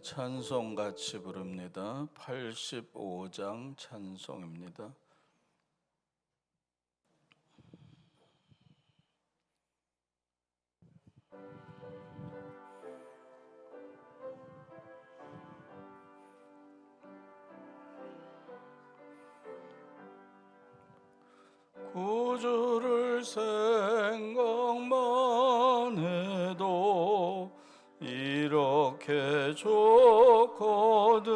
찬송 같이 부릅니다. 85장 찬송입니다. 구주를 생각만 해도 이렇게 좋거든.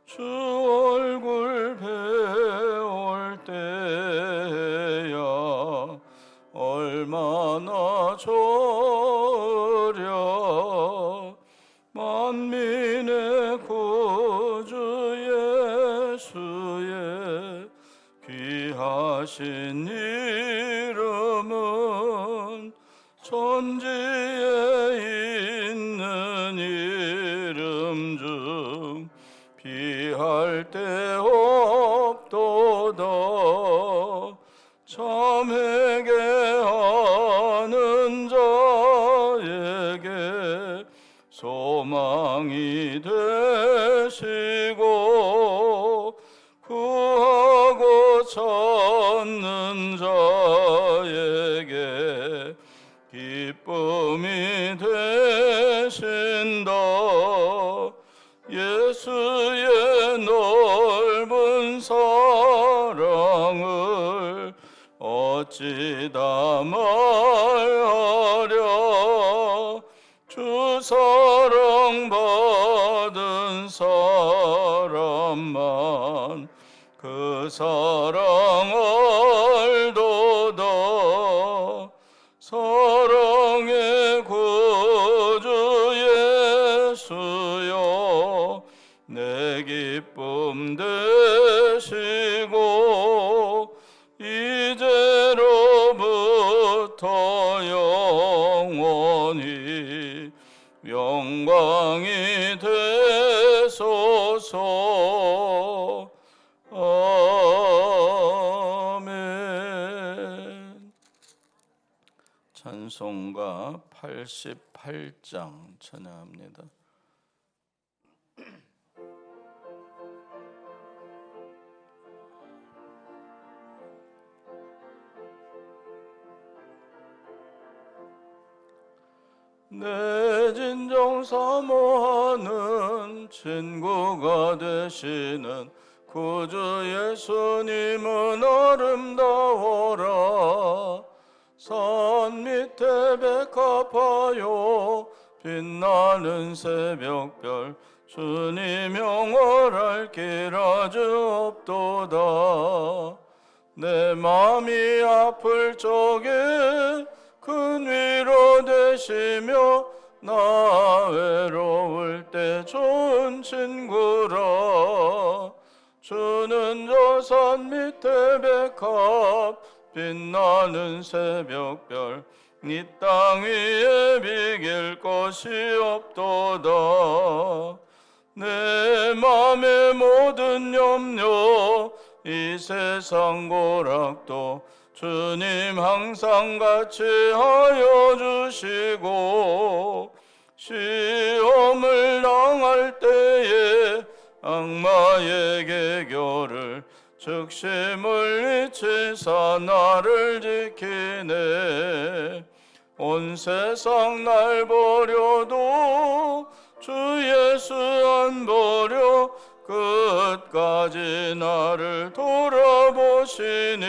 주 얼굴 배울 때야 얼마나 좋으랴. 만민의 구주 예수의 귀하신 이름은 천지에 있는 이름 중 비할 데 없도다. 참 회개하는 자에게 소망이 되시고 구하고 찾는 자에게 기쁨이 되신다. 예수의 넓은 사랑을 어찌 다 말하랴. 주 사랑 받은 사람만 그 사랑 알도다. 사랑의 구주 예수여 내 기쁨 되시고 이제로부터 영원히 영광이 되소서. 아멘. 찬송가 88장 찬양합니다. 내 진정 사모하는 친구가 되시는 구주 예수님은 아름다워라. 산 밑에 백합하여 빛나는 새벽별 주님 영원할 길 아주 없도다. 내 맘이 아플 적에 큰 위로 되시며 나 외로울 때 좋은 친구라. 주는 저 산 밑에 백합 빛나는 새벽별 이 땅 위에 비길 것이 없도다. 내 맘의 모든 염려 이 세상 고락도 주님 항상 같이 하여 주시고 시험을 당할 때에 악마의 계교를 즉시 물리치사 나를 지키네. 온 세상 날 버려도 주 예수 안 버려 끝까지 나를 돌아보시니.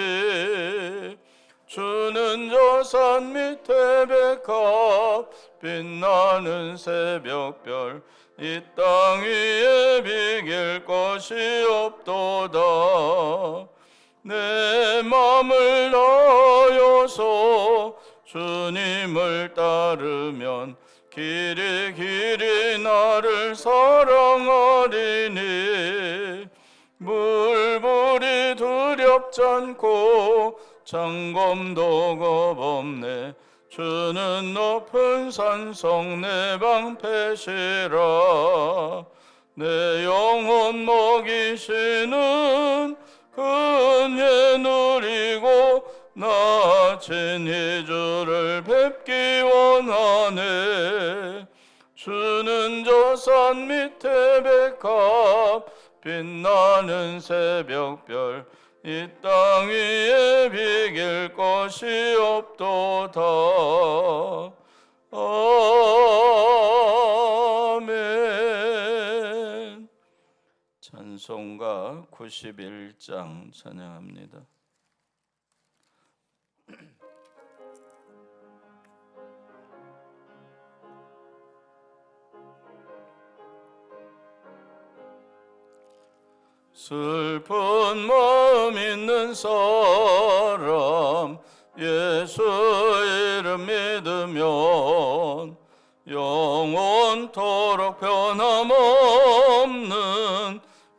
주는 저 산 밑에 백합 빛나는 새벽별 이 땅 위에 비길 것이 없도다. 내 맘을 다하여서 주님을 따르면 길이 길이 나를 사랑하리니. 물불이 두렵지 않고 창검도 겁없네. 주는 높은 산성 내 방패시라. 내 영혼 먹이시는 그 은혜 누리고 나 친히 주를 뵙기 원하네. 주는 저 산 밑에 백합 빛나는 새벽별 이 땅 위에 비길 것이 없도다. 아멘. 찬송가 91장 찬양합니다. 슬픈 마음 있는 사람 예수 이름 믿으면 영원토록 변함없는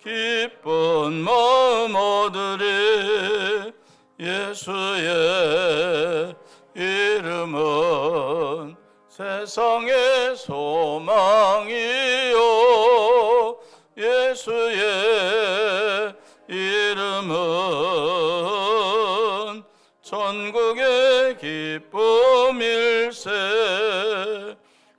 기쁜 마음 얻으리. 예수의 이름은 세상의 소망이요 예수의 이름은 천국의 기쁨일세.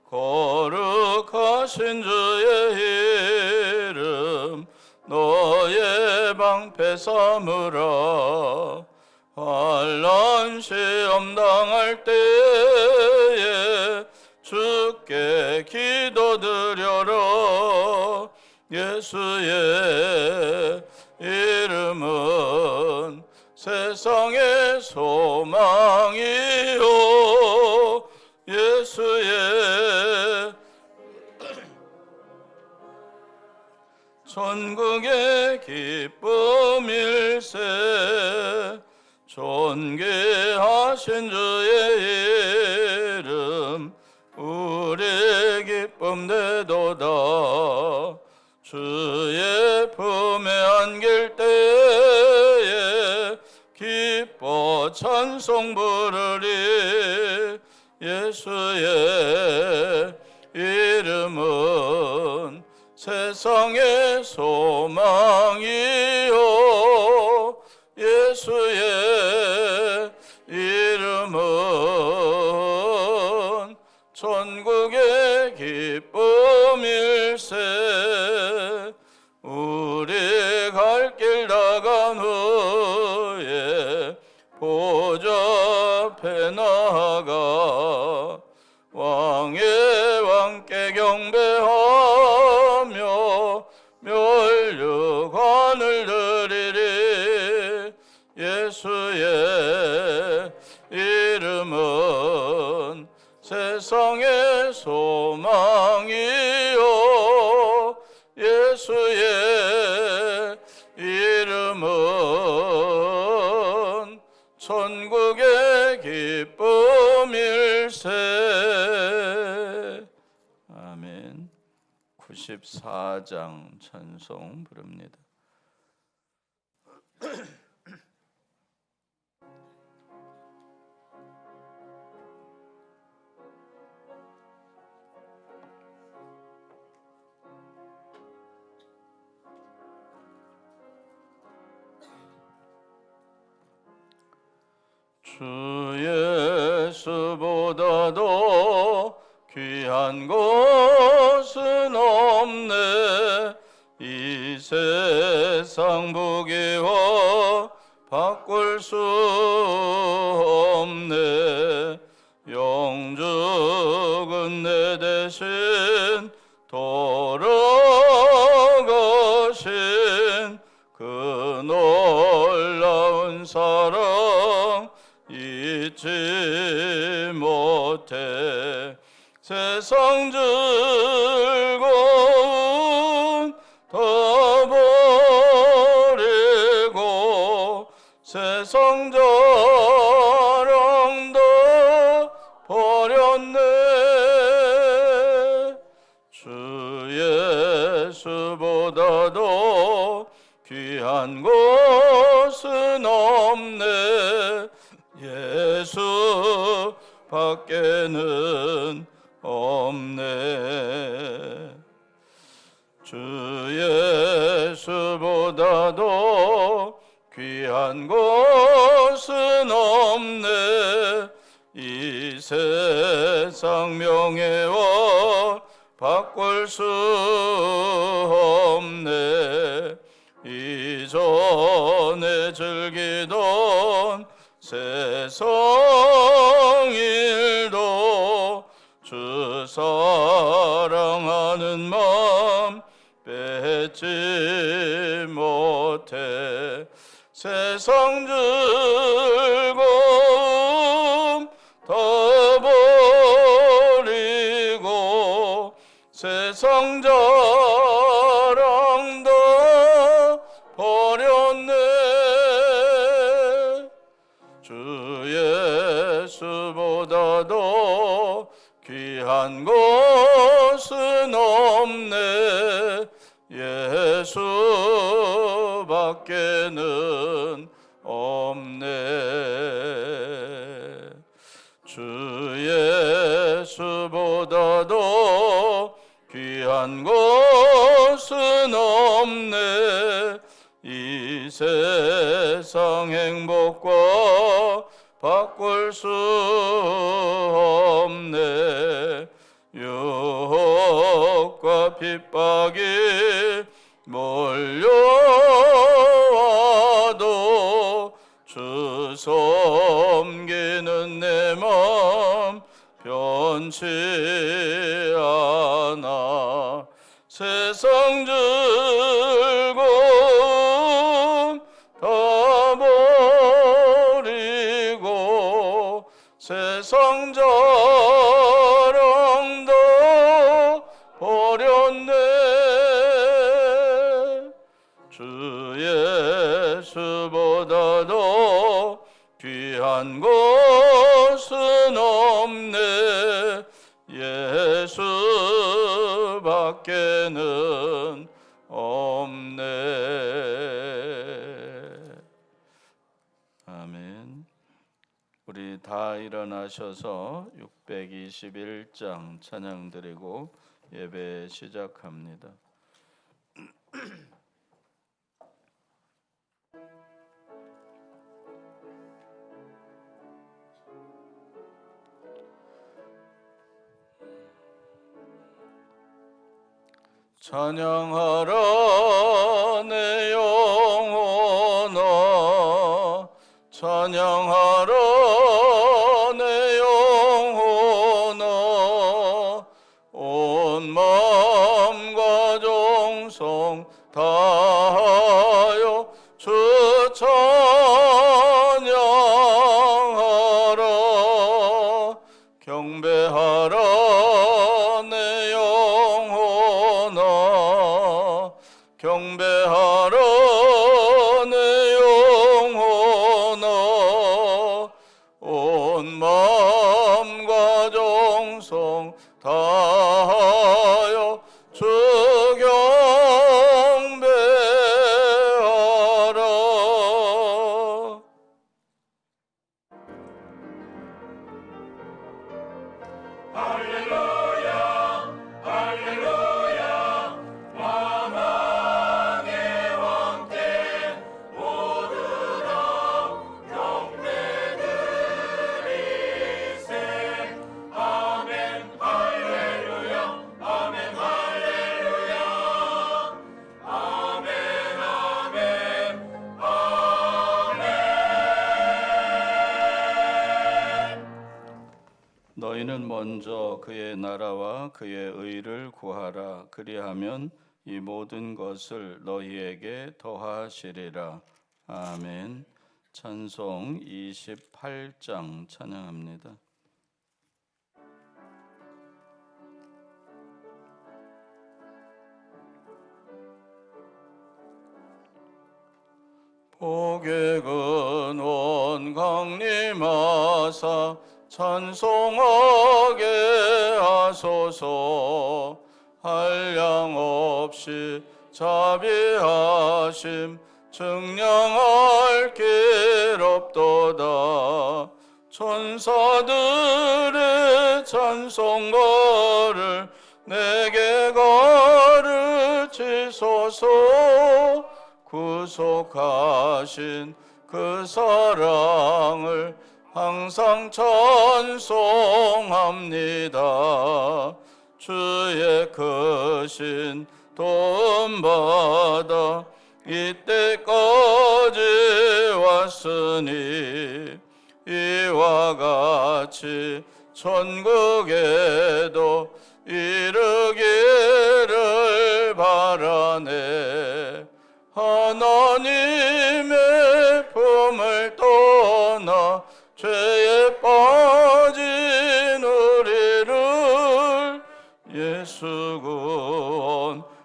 거룩하신 주의 이름 너의 방패 삼으라. 환난 시험 당할 때에 주께 기도드려라. 예수의 이름은 세상의 소망이요 예수의 천국의 기쁨일세. 존귀하신 주의 이름 우리 기쁨 되도다. 주의 품에 안길 때에 기뻐 찬송 부르리. 예수의 이름은 세상의 소망이요 예수의 이름은 천국의 기쁨일세. 우리 갈 길 나간 후에 보좌 앞에 나아가 왕의 왕께 경배하며 멸류관을 드리리. 예수의 이름은 세상의 소망이요 예수의 이름은 천국의 기쁨일세. 아멘. 94장 찬송 부릅니다. 주 예수보다도 귀한 것은 없네. 이 세상 부귀와 바꿀 수 없네. 영죽은 내 대신 돌아가신 그 놀라운 사랑 잊지 못해. 세상 즐거움 다 버리고 세상 자랑 다 버렸네. 주 예수보다도 귀한 것은 없네. 예수 밖에는 없네. 주 예수보다도 귀한 것은 없네. 이 세상 명예와 바꿀 수 없네. 이전에 즐기던 세상 일도 주 사랑하는 마음 뺏지 못해. 세상 즐거움 다 버리고 세상 자랑 다 버렸네. 주 예수보다도 귀한 것은 없네. 예수밖에는 없네. 주 예수보다도 귀한 것은 없네. 이 세상 행복과 바꿀 수 없네. 유혹과 핍박이 몰려와도 주 섬기는 내 맘 변치 않아. 세상 즐거움 다 버리고 세상 자랑 다 버렸네. 주 예수보다도 귀한 것은 없네. 예수밖에는 없네. 아멘. 우리 다 일어나셔서 621장 찬양 드리고 예배 시작합니다. 찬양하라 내 영혼아, 찬양하라 내 영혼아, 온 마음과 정성 다하여 주 찬양하라. 경배하라 내 영혼아, 경배하라 내 영혼아, 온 마음과 정성 다하여 주 경배하라. 할렐루야 할렐루야 만왕의 왕께 모두 다 경배드리세. 아멘 할렐루야 아멘 할렐루야 아멘 아멘 아멘. 너희는 먼저 그의 나라와 그의 의를 구하라. 그리하면 이 모든 것을 너희에게 더하시리라. 아멘. 찬송 28장 찬양합니다. 복액은 온 강림하사 찬송하게 하소서. 한량없이 자비하심 증량할 길 없도다. 천사들의 찬송가를 내게 가르치소서. 구속하신 그 사랑을 항상 찬송합니다. 주의 크신 도움 받아 이때까지 왔으니 이와 같이 천국에도 이르기를 바라네. 하나님의 품을 떠나 죄에 빠진 우리를 예수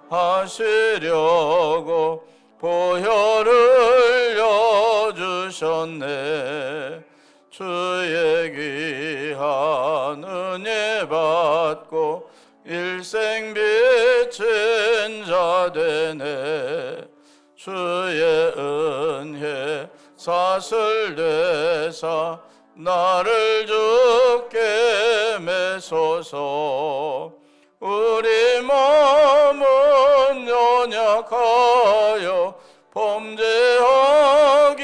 구원하시려고 보혈을 흘려주셨네. 주의 귀한 은혜 받고 일생 빚진 자 되네. 주의 은혜 사슬되사 나를 주께 매소서. 우리 마음은 연약하여 범죄하기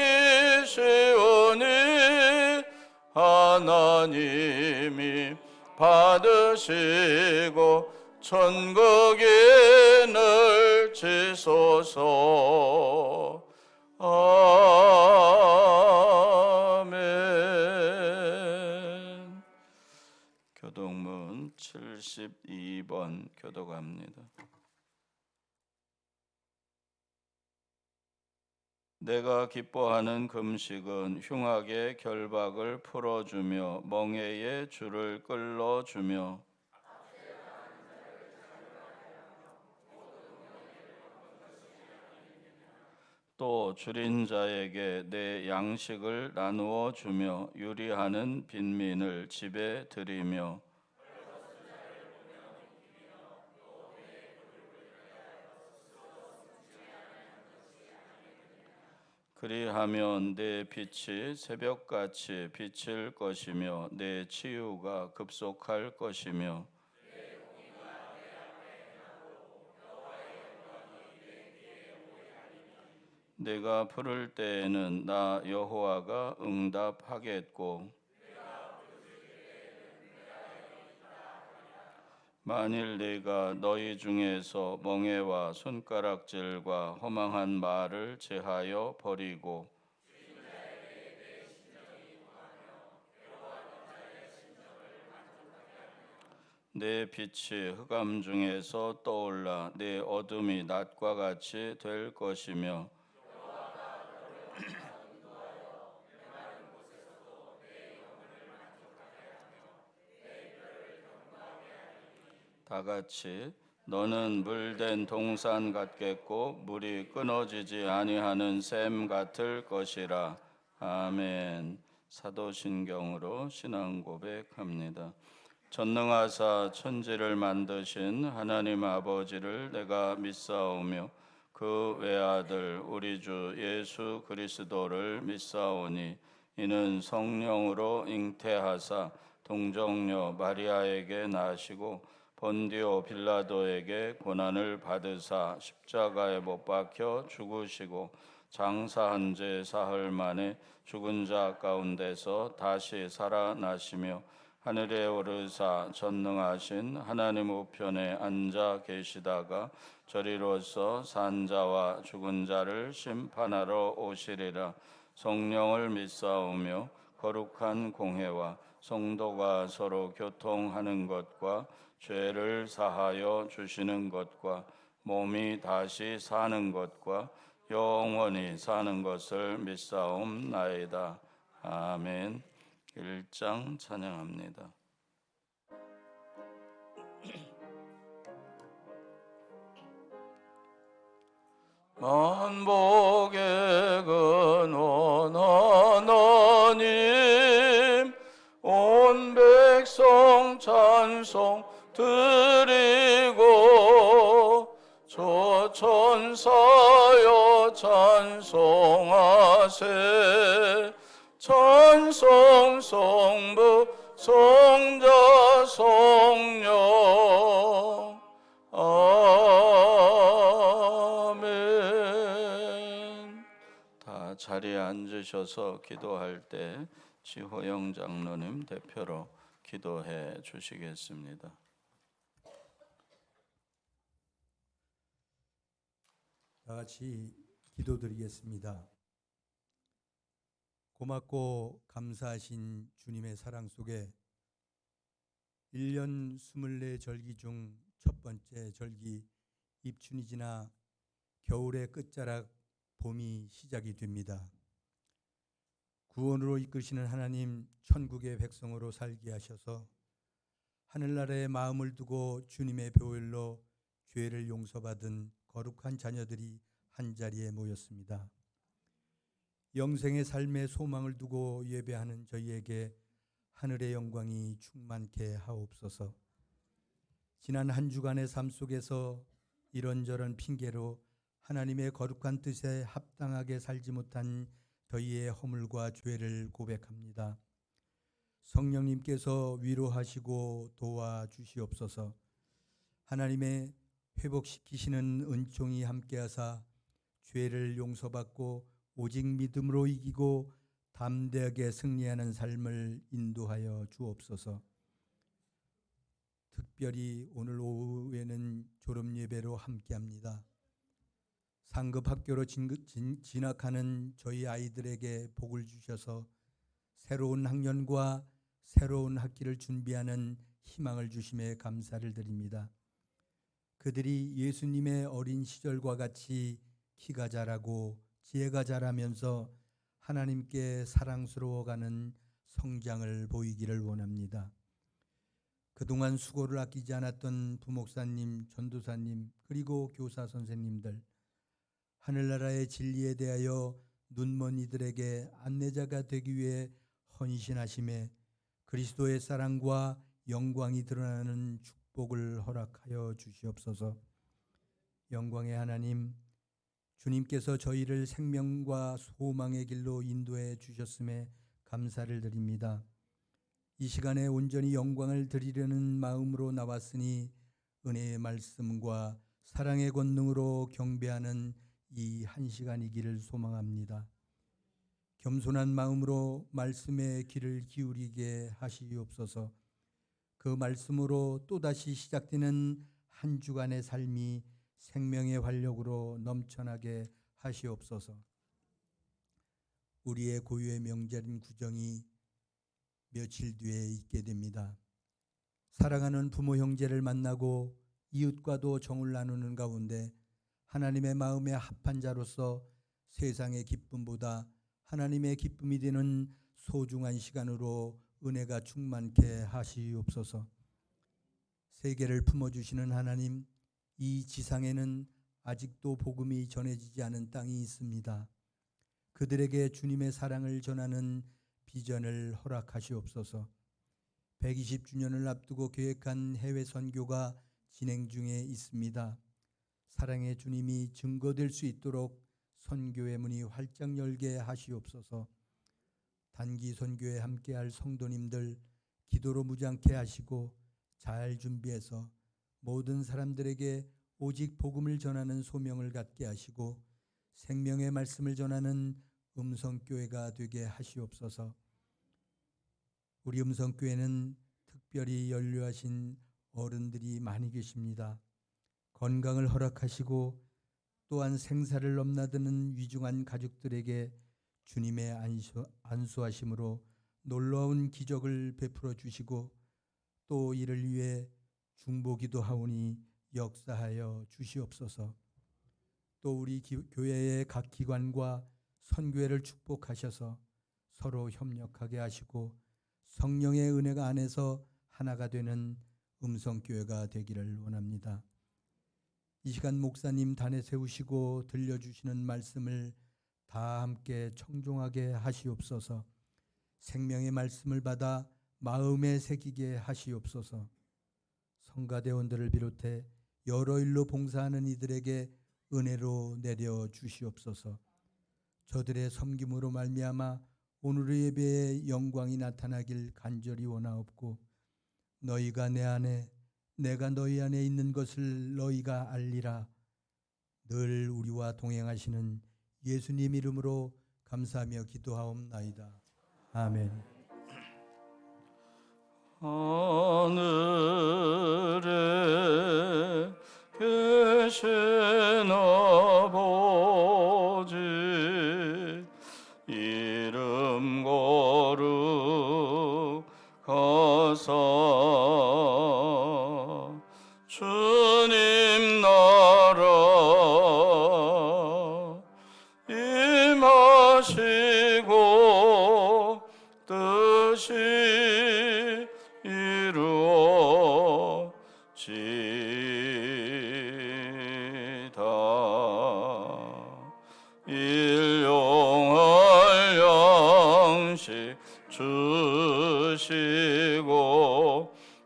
쉬우니 하나님이 받으시고 천국에 넣으시소서. 아멘. 교독문 72번 교독합니다. 내가 기뻐하는 금식은 흉악의 결박을 풀어주며 멍에의 줄을 끌어주며 또 줄인 자에게 내 양식을 나누어 주며 유리하는 빈민을 집에 들이며 그리하면 내 빛이 새벽같이 비칠 것이며 내 치유가 급속할 것이며 내가 부를 때에는 나 여호와가 응답하겠고 만일 내가 너희 중에서 멍에와 손가락질과 허망한 말을 제하여 버리고 내 빛이 흑암 중에서 떠올라 내 어둠이 낮과 같이 될 것이며 다 같이 너는 물된 동산 같겠고 물이 끊어지지 아니하는 샘 같을 것이라. 아멘. 사도신경으로 신앙 고백합니다. 전능하사 천지를 만드신 하나님 아버지를 내가 믿사오며 그 외아들 우리 주 예수 그리스도를 믿사오니 이는 성령으로 잉태하사 동정녀 마리아에게 나시고 본디오 빌라도에게 고난을 받으사 십자가에 못 박혀 죽으시고 장사한 지 사흘 만에 죽은 자 가운데서 다시 살아나시며 하늘에 오르사 전능하신 하나님 우편에 앉아 계시다가 저리로서 산 자와 죽은 자를 심판하러 오시리라. 성령을 믿사오며 거룩한 공회와 성도가 서로 교통하는 것과 죄를 사하여 주시는 것과 몸이 다시 사는 것과 영원히 사는 것을 믿사옵나이다. 아멘. 1장 찬양합니다. 만복의 근원 하나님 온 백성 찬송 드리고 저 천사여 찬송하세. 찬송 성부 성자 성령 아멘. 다 자리에 앉으셔서 기도할 때 지호영 장로님 대표로 기도해 주시겠습니다. 다 같이 기도드리겠습니다. 고맙고 감사하신 주님의 사랑 속에 1년 24절기 중 첫 번째 절기 입춘이 지나 겨울의 끝자락 봄이 시작이 됩니다. 구원으로 이끄시는 하나님, 천국의 백성으로 살게 하셔서 하늘나라에 마음을 두고 주님의 보혈로 죄를 용서받은 거룩한 자녀들이 한자리에 모였습니다. 영생의 삶의 소망을 두고 예배하는 저희에게 하늘의 영광이 충만케 하옵소서. 지난 한 주간의 삶 속에서 이런저런 핑계로 하나님의 거룩한 뜻에 합당하게 살지 못한 저희의 허물과 죄를 고백합니다. 성령님께서 위로하시고 도와주시옵소서. 하나님의 회복시키시는 은총이 함께하사 죄를 용서받고 오직 믿음으로 이기고 담대하게 승리하는 삶을 인도하여 주옵소서. 특별히 오늘 오후에는 졸업예배로 함께합니다. 상급 학교로 진학하는 저희 아이들에게 복을 주셔서 새로운 학년과 새로운 학기를 준비하는 희망을 주심에 감사를 드립니다. 그들이 예수님의 어린 시절과 같이 키가 자라고 지혜가 자라면서 하나님께 사랑스러워가는 성장을 보이기를 원합니다. 그동안 수고를 아끼지 않았던 부목사님, 전도사님, 그리고 교사 선생님들, 하늘나라의 진리에 대하여 눈먼 이들에게 안내자가 되기 위해 헌신하심에 그리스도의 사랑과 영광이 드러나는 축복을 허락하여 주시옵소서. 영광의 하나님, 주님께서 저희를 생명과 소망의 길로 인도해 주셨음에 감사를 드립니다. 이 시간에 온전히 영광을 드리려는 마음으로 나왔으니 은혜의 말씀과 사랑의 권능으로 경배하는 이 한 시간이기를 소망합니다. 겸손한 마음으로 말씀에 귀를 기울이게 하시옵소서. 그 말씀으로 또다시 시작되는 한 주간의 삶이 생명의 활력으로 넘쳐나게 하시옵소서. 우리의 고유의 명절인 구정이 며칠 뒤에 있게 됩니다. 사랑하는 부모 형제를 만나고 이웃과도 정을 나누는 가운데 하나님의 마음에 합한 자로서 세상의 기쁨보다 하나님의 기쁨이 되는 소중한 시간으로 은혜가 충만케 하시옵소서. 세계를 품어주시는 하나님, 이 지상에는 아직도 복음이 전해지지 않은 땅이 있습니다. 그들에게 주님의 사랑을 전하는 비전을 허락하시옵소서. 120주년을 앞두고 계획한 해외 선교가 진행 중에 있습니다. 사랑의 주님이 증거될 수 있도록 선교의 문이 활짝 열게 하시옵소서. 단기 선교에 함께할 성도님들 기도로 무장케 하시고 잘 준비해서 모든 사람들에게 오직 복음을 전하는 소명을 갖게 하시고 생명의 말씀을 전하는 음성교회가 되게 하시옵소서. 우리 음성교회는 특별히 연료하신 어른들이 많이 계십니다. 건강을 허락하시고 또한 생사를 넘나드는 위중한 가족들에게 주님의 안수하심으로 놀라운 기적을 베풀어 주시고 또 이를 위해 중보기도 하오니 역사하여 주시옵소서. 또 우리 교회의 각 기관과 선교회를 축복하셔서 서로 협력하게 하시고 성령의 은혜가 안에서 하나가 되는 음성교회가 되기를 원합니다. 이 시간 목사님 단에 세우시고 들려주시는 말씀을 다 함께 청종하게 하시옵소서. 생명의 말씀을 받아 마음에 새기게 하시옵소서. 성가대원들을 비롯해 여러 일로 봉사하는 이들에게 은혜로 내려 주시옵소서. 저들의 섬김으로 말미암아 오늘의 예배에 영광이 나타나길 간절히 원하옵고 너희가 내 안에 내가 너희 안에 있는 것을 너희가 알리라. 늘 우리와 동행하시는 예수님 이름으로 감사하며 기도하옵나이다. 아멘. 하늘에 되신 아버지 이름 거룩하사 주님 나라 임하시고 뜻이 이루어지다. 일용할 양식 주시고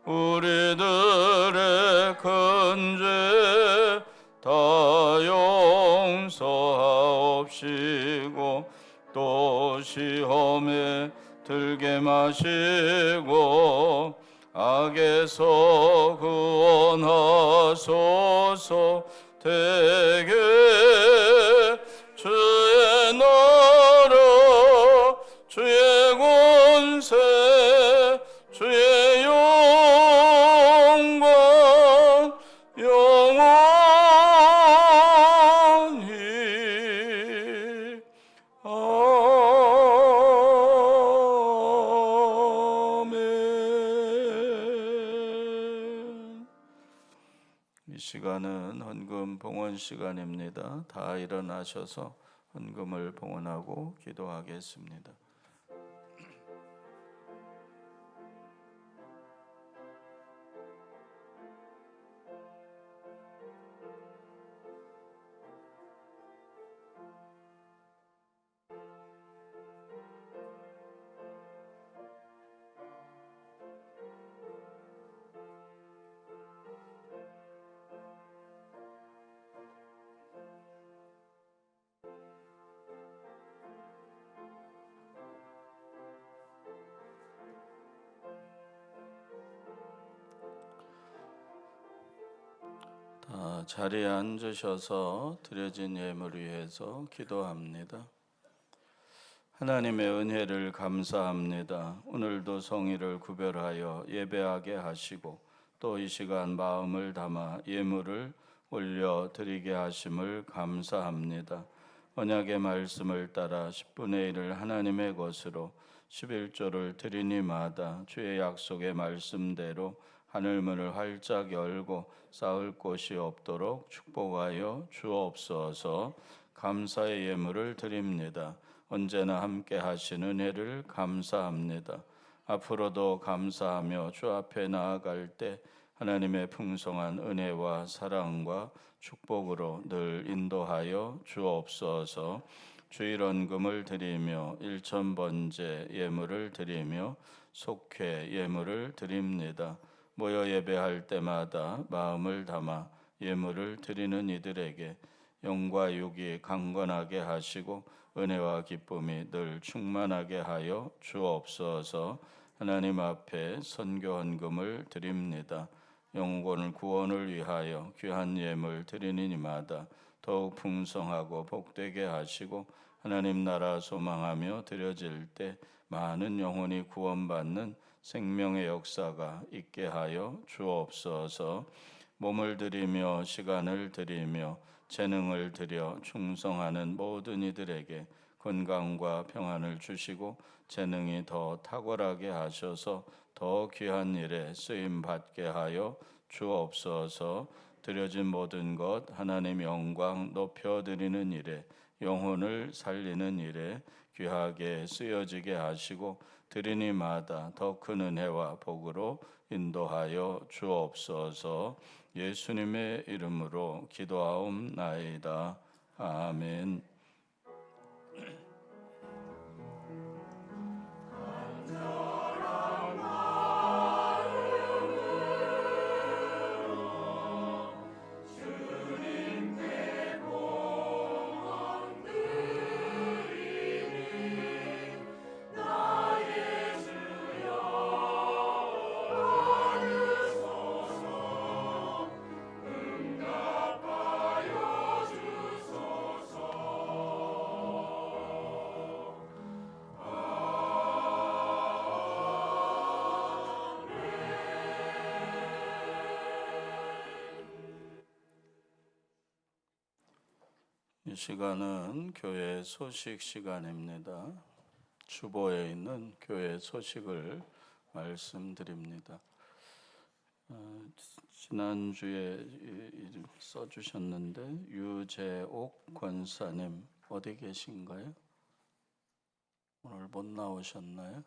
우리들의 큰 죄 다 용서하옵시고 또 시험에 들게 마시고 악에서 구원하소서. 대개 주의 나라 주의 권세 주의 영광 영원히 아멘. 이 시간은 헌금 봉헌 시간입니다. 다 일어나셔서 헌금을 봉헌하고 기도하겠습니다. 자리에 앉으셔서 드려진 예물 위해서 기도합니다. 하나님의 은혜를 감사합니다. 오늘도 성의를 구별하여 예배하게 하시고 또 이 시간 마음을 담아 예물을 올려드리게 하심을 감사합니다. 언약의 말씀을 따라 10분의 1을 하나님의 것으로 11조를 드리니마다 주의 약속의 말씀대로 하늘문을 활짝 열고 쌓을 곳이 없도록 축복하여 주옵소서. 감사의 예물을 드립니다. 언제나 함께 하신 은혜를 감사합니다. 앞으로도 감사하며 주 앞에 나아갈 때 하나님의 풍성한 은혜와 사랑과 축복으로 늘 인도하여 주옵소서. 주일헌금을 드리며 일천번제 예물을 드리며 속회 예물을 드립니다. 모여 예배할 때마다 마음을 담아 예물을 드리는 이들에게 영과 육이 강건하게 하시고 은혜와 기쁨이 늘 충만하게 하여 주옵소서. 하나님 앞에 선교헌금을 드립니다. 영혼을 구원을 위하여 귀한 예물 드리니마다 더욱 풍성하고 복되게 하시고 하나님 나라 소망하며 드려질 때 많은 영혼이 구원받는 생명의 역사가 있게 하여 주옵소서. 몸을 드리며 시간을 드리며 재능을 드려 충성하는 모든 이들에게 건강과 평안을 주시고 재능이 더 탁월하게 하셔서 더 귀한 일에 쓰임 받게 하여 주옵소서. 드려진 모든 것 하나님 영광 높여드리는 일에 영혼을 살리는 일에 귀하게 쓰여지게 하시고 드리니마다 더 큰 은혜와 복으로 인도하여 주옵소서. 예수님의 이름으로 기도하옵나이다. 아멘. 이 시간은 교회 소식 시간입니다. 주보에 있는 교회 소식을 말씀드립니다. 지난주에 써주셨는데 유재옥 권사님 어디 계신가요? 오늘 못 나오셨나요?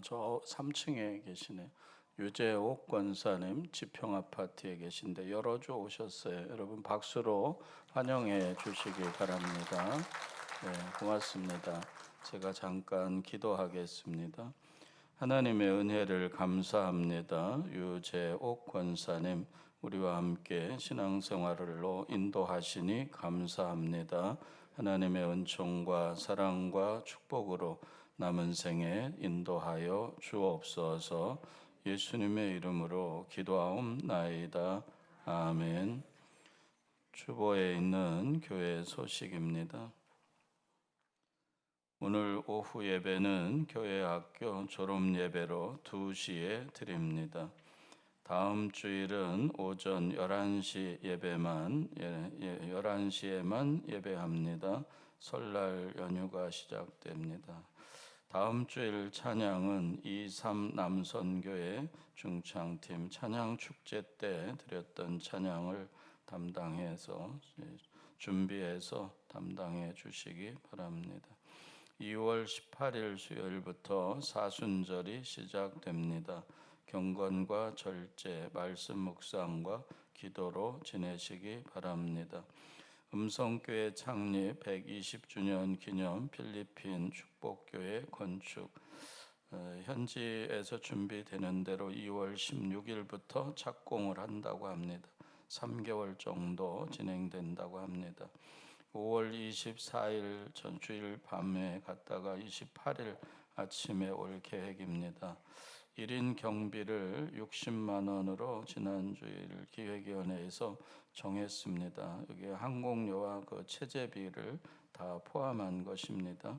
저 3층에 계시네요. 유재옥 권사님 지평 아파트에 계신데 여러 주 오셨어요. 여러분 박수로 환영해 주시기 바랍니다. 네, 고맙습니다. 제가 잠깐 기도하겠습니다. 하나님의 은혜를 감사합니다. 유재옥 권사님 우리와 함께 신앙생활로 인도하시니 감사합니다. 하나님의 은총과 사랑과 축복으로 남은 생에 인도하여 주옵소서. 예수님의 이름으로 기도하옵나이다. 아멘. 주보에 있는 교회 소식입니다. 오늘 오후 예배는 교회 학교 졸업 예배로 2시에 드립니다. 다음 주일은 오전 11시 예배만 11시에만 예배합니다. 설날 연휴가 시작됩니다. 다음 주일 찬양은 23 남선교회 중창팀 찬양 축제 때 드렸던 찬양을 담당해서 준비해서 담당해 주시기 바랍니다. 2월 18일 수요일부터 사순절이 시작됩니다. 경건과 절제, 말씀 묵상과 기도로 지내시기 바랍니다. 음성교회 창립 120주년 기념 필리핀 축복교회 건축 현지에서 준비되는 대로 2월 16일부터 착공을 한다고 합니다. 3개월 정도 진행된다고 합니다. 5월 24일 전주일 밤에 갔다가 28일 아침에 올 계획입니다. 1인 경비를 60만 원으로 지난주일 기획위원회에서 정했습니다. 여기 항공료와 그 체재비를 다 포함한 것입니다.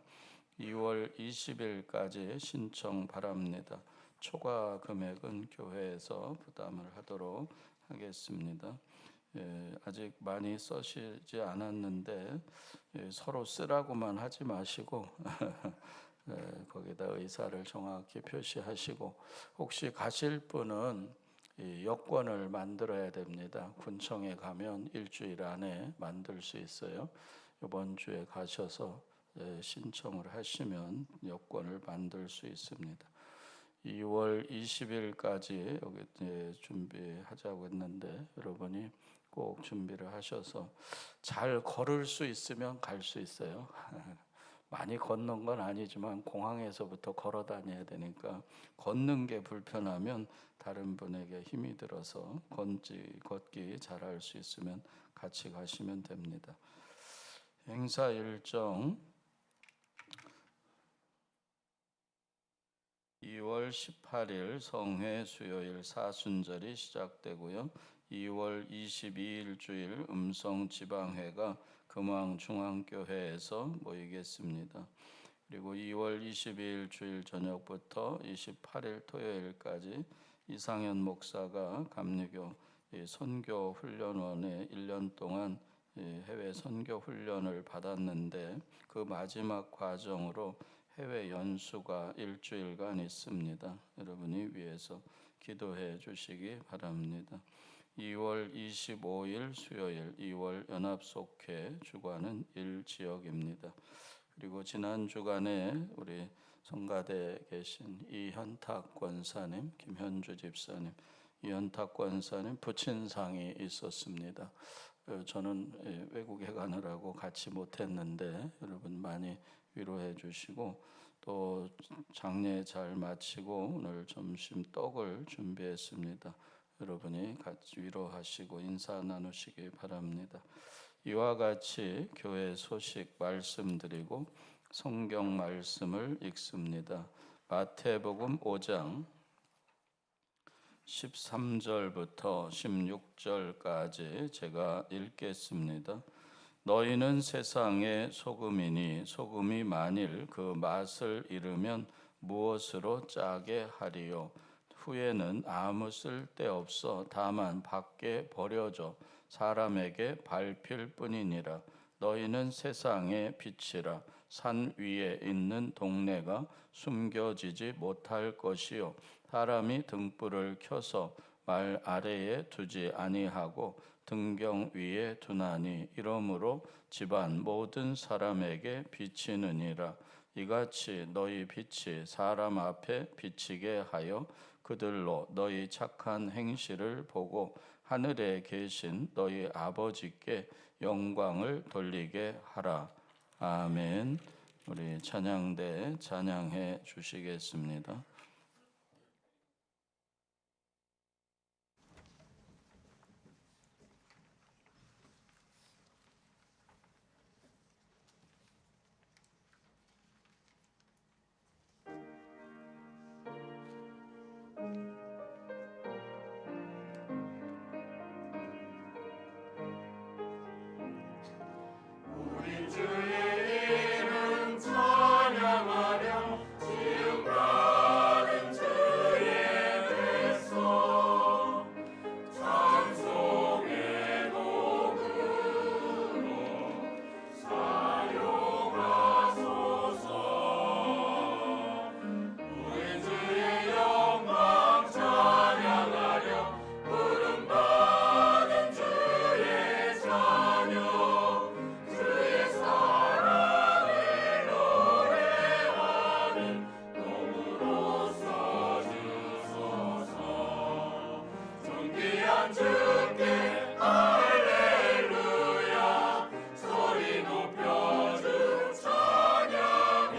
2월 20일까지 신청 바랍니다. 초과 금액은 교회에서 부담을 하도록 하겠습니다. 아직 많이 쓰시지 않았는데 서로 쓰라고만 하지 마시고 거기다 의사를 정확히 표시하시고 혹시 가실 분은 여권을 만들어야 됩니다. 군청에 가면 일주일 안에 만들 수 있어요. 이번 주에 가셔서 신청을 하시면 여권을 만들 수 있습니다. 2월 20일까지 여기 준비하자고 했는데 여러분이 꼭 준비를 하셔서 잘 걸을 수 있으면 갈 수 있어요. 많이 걷는 건 아니지만 공항에서부터 걸어 다녀야 되니까 걷는 게 불편하면 다른 분에게 힘이 들어서 걷기 잘할 수 있으면 같이 가시면 됩니다. 행사 일정 2월 18일 성회 수요일 사순절이 시작되고요. 2월 22일 주일 음성 지방회가 금왕중앙교회에서 모이겠습니다. 그리고 2월 22일 주일 저녁부터 28일 토요일까지 이상현 목사가 감리교 선교 훈련원에 1년 동안 해외 선교 훈련을 받았는데 그 마지막 과정으로 해외 연수가 일주일간 있습니다. 여러분이 위해서 기도해 주시기 바랍니다. 2월 25일 수요일 2월 연합속회 주관은 1지역입니다. 그리고 지난 주간에 우리 성가대에 계신 이현탁 권사님, 김현주 집사님, 이현탁 권사님 부친상이 있었습니다. 저는 외국에 가느라고 같이 못했는데 여러분 많이 위로해 주시고 또 장례 잘 마치고 오늘 점심 떡을 준비했습니다. 여러분이 같이 위로하시고 인사 나누시기 바랍니다. 이와 같이 교회 소식 말씀드리고 성경 말씀을 읽습니다. 마태복음 5장 13절부터 16절까지 제가 읽겠습니다. 너희는 세상의 소금이니 소금이 만일 그 맛을 잃으면 무엇으로 짜게 하리요? 후에는 아무 쓸데없어 다만 밖에 버려져 사람에게 밟힐 뿐이니라. 너희는 세상의 빛이라. 산 위에 있는 동네가 숨겨지지 못할 것이요 사람이 등불을 켜서 말 아래에 두지 아니하고 등경 위에 두나니 이러므로 집안 모든 사람에게 비치느니라. 이같이 너희 빛이 사람 앞에 비치게 하여 그들로 너희 착한 행실을 보고 하늘에 계신 너희 아버지께 영광을 돌리게 하라. 아멘. 우리 찬양대 찬양해 주시겠습니다. 우리 주의 이름 찬양하며 지음받은 주의 백성 찬송의 도구로 사용하소서. 우리 주의 영광 찬양하려 부름받은 주의 자녀 주의 사랑을 노래하는 노무로서 주소서. 존귀한 주께 할렐루야 소리 높여 주 찬양해.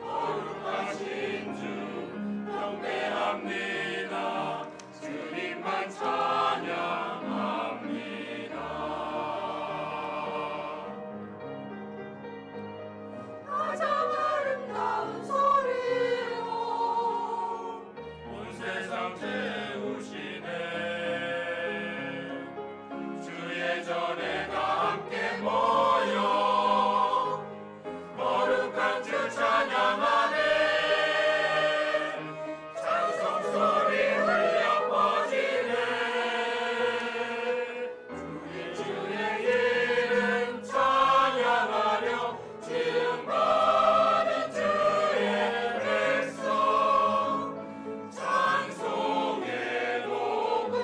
거룩하신 주 경배합니다. 주님만 찬양합니다. 가장 아름다운 소리로 온 세상 채우시네. 주의 전에 다 함께 모여 거룩한 주 찬양하네. 찬송 소리 울려 퍼지네. 주의 이름 찬양하려 지음받은 주의 백성 찬송의 도구로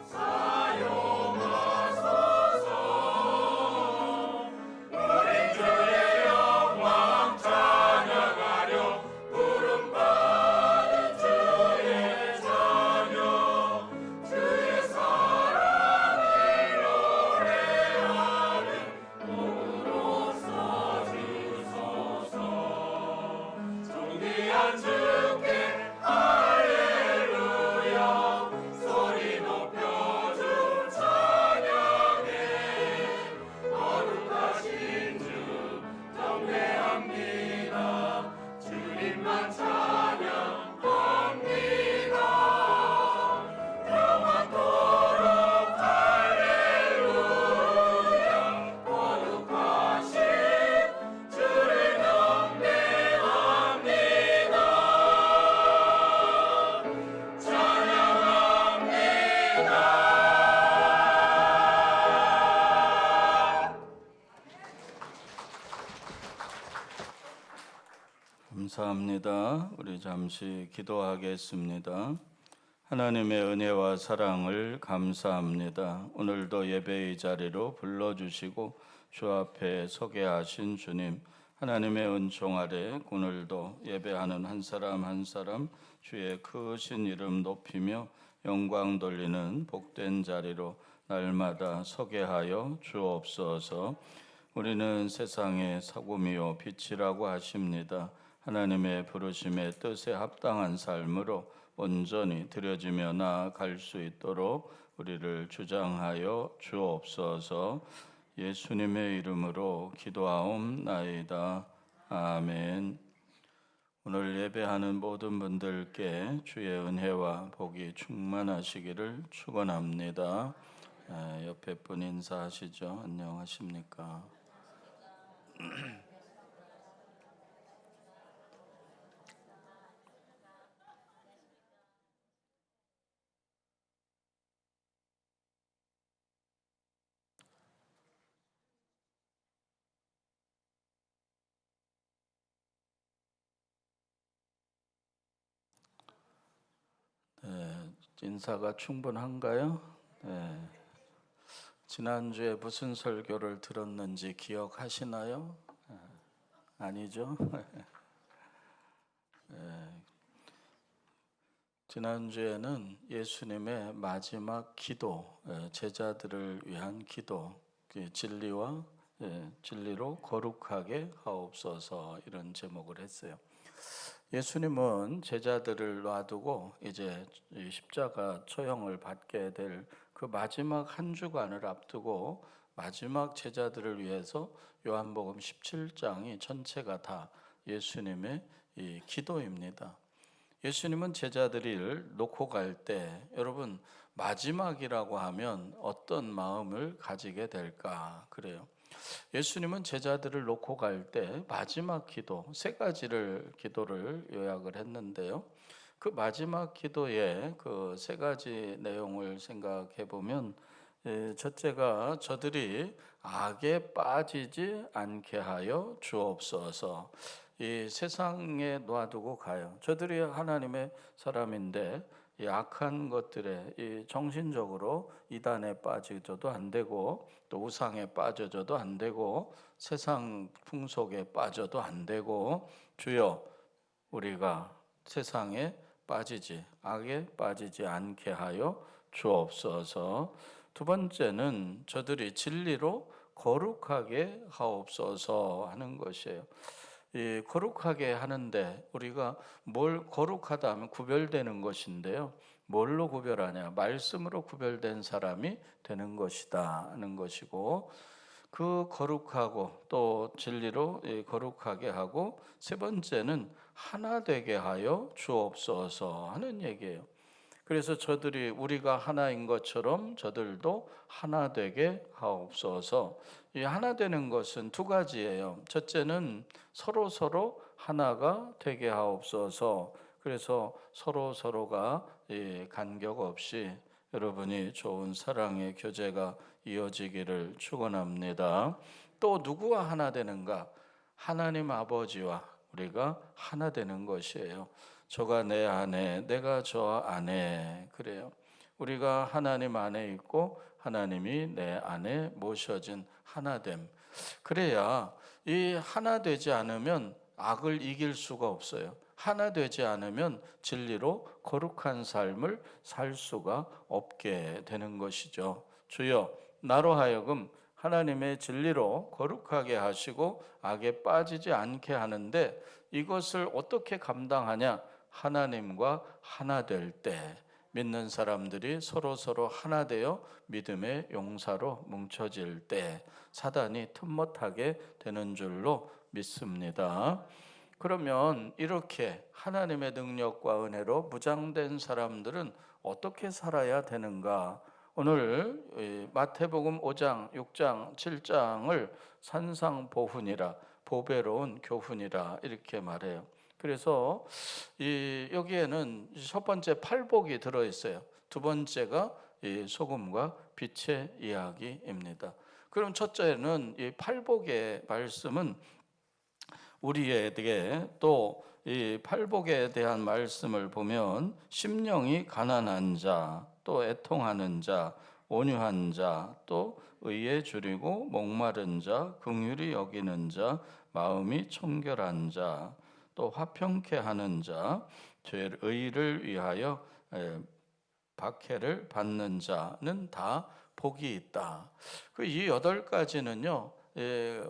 사용하소서. 우리 주의 영광 찬양하려 부름받은 주의 자녀 주의 사랑을 노래하는 몸으로서 주소서. 존귀한 주께 할렐루야 소리 높여 주 찬양해. 거룩하신 주 경배합니다. 주님만 찬양합니다. 영원토록 할렐루야 거룩하신 주를 경배합니다. 감사합니다. 우리 잠시 기도하겠습니다. 하나님의 은혜와 사랑을 감사합니다. 오늘도 예배의 자리로 불러주시고 주 앞에 서게 하신 주님, 하나님의 은총 아래 오늘도 예배하는 한 사람 한 사람 주의 크신 이름 높이며 영광 돌리는 복된 자리로 날마다 서게 하여 주옵소서. 우리는 세상의 사굼이요 빛이라고 하십니다. 하나님의 부르심의 뜻에 합당한 삶으로 온전히 드려지며 나아갈 수 있도록 우리를 주장하여 주옵소서. 예수님의 이름으로 기도하옵나이다. 아멘. 오늘 예배하는 모든 분들께 주의 은혜와 복이 충만하시기를 축원합니다. 옆에 분 인사하시죠. 안녕하십니까? 인사가 충분한가요? 네. 지난주에 무슨 설교를 들었는지 기억하시나요? 아니죠? 지난주에는 예수님의 마지막 기도, 제자들을 위한 기도, 진리와 진리로 거룩하게 하옵소서 이런 제목을 했어요. 예수님은 제자들을 놔두고 이제 십자가 처형을 받게 될 그 마지막 한 주간을 앞두고 마지막 제자들을 위해서 요한복음 17장이 전체가 다 예수님의 이 기도입니다. 예수님은 제자들을 놓고 갈 때 여러분 마지막이라고 하면 어떤 마음을 가지게 될까 그래요. 예수님은 제자들을 놓고 갈 때 마지막 기도 세 가지를 기도를 요약을 했는데요. 그 마지막 기도의 그 세 가지 내용을 생각해 보면 첫째가 저들이 악에 빠지지 않게 하여 주옵소서. 이 세상에 놔두고 가요. 저들이 하나님의 사람인데 이 악한 것들에 이 정신적으로 이단에 빠져도 안 되고 또 우상에 빠져도 안 되고 세상 풍속에 빠져도 안 되고 주여 우리가 세상에 빠지지 악에 빠지지 않게 하여 주옵소서. 두 번째는 저들이 진리로 거룩하게 하옵소서 하는 것이에요. 이 거룩하게 하는데 우리가 뭘 거룩하다 하면 구별되는 것인데요. 뭘로 구별하냐? 말씀으로 구별된 사람이 되는 것이다 하는 것이고 그 거룩하고 또 진리로 거룩하게 하고 세 번째는 하나 되게 하여 주옵소서 하는 얘기예요. 그래서 저들이 우리가 하나인 것처럼 저들도 하나 되게 하옵소서. 이 하나 되는 것은 두 가지예요. 첫째는 서로 하나가 되게 하옵소서. 그래서 서로가 간격 없이 여러분이 좋은 사랑의 교제가 이어지기를 축원합니다. 또 누구와 하나 되는가? 하나님 아버지와 우리가 하나 되는 것이에요. 저가 내 안에 내가 저 안에 그래요. 우리가 하나님 안에 있고 하나님이 내 안에 모셔진 하나됨. 그래야 이 하나 되지 않으면 악을 이길 수가 없어요. 하나 되지 않으면 진리로 거룩한 삶을 살 수가 없게 되는 것이죠. 주여 나로 하여금 하나님의 진리로 거룩하게 하시고 악에 빠지지 않게 하는데 이것을 어떻게 감당하냐? 하나님과 하나 될 때 믿는 사람들이 서로 하나 되어 믿음의 용사로 뭉쳐질 때 사단이 틈못하게 되는 줄로 믿습니다. 그러면 이렇게 하나님의 능력과 은혜로 무장된 사람들은 어떻게 살아야 되는가? 오늘 마태복음 5장, 6장, 7장을 산상보훈이라 보배로운 교훈이라 이렇게 말해요. 그래서 여기에는 첫 번째 팔복이 들어있어요. 두 번째가 이 소금과 빛의 이야기입니다. 그럼 첫째는 이 팔복의 말씀은 우리에게 또 이 팔복에 대한 말씀을 보면 심령이 가난한 자, 또 애통하는 자, 온유한 자, 또 의에 줄이고 목마른 자, 긍휼히 여기는 자, 마음이 청결한 자, 또 화평케 하는 자, 의를 위하여 박해를 받는 자는 다 복이 있다. 이 8가지는요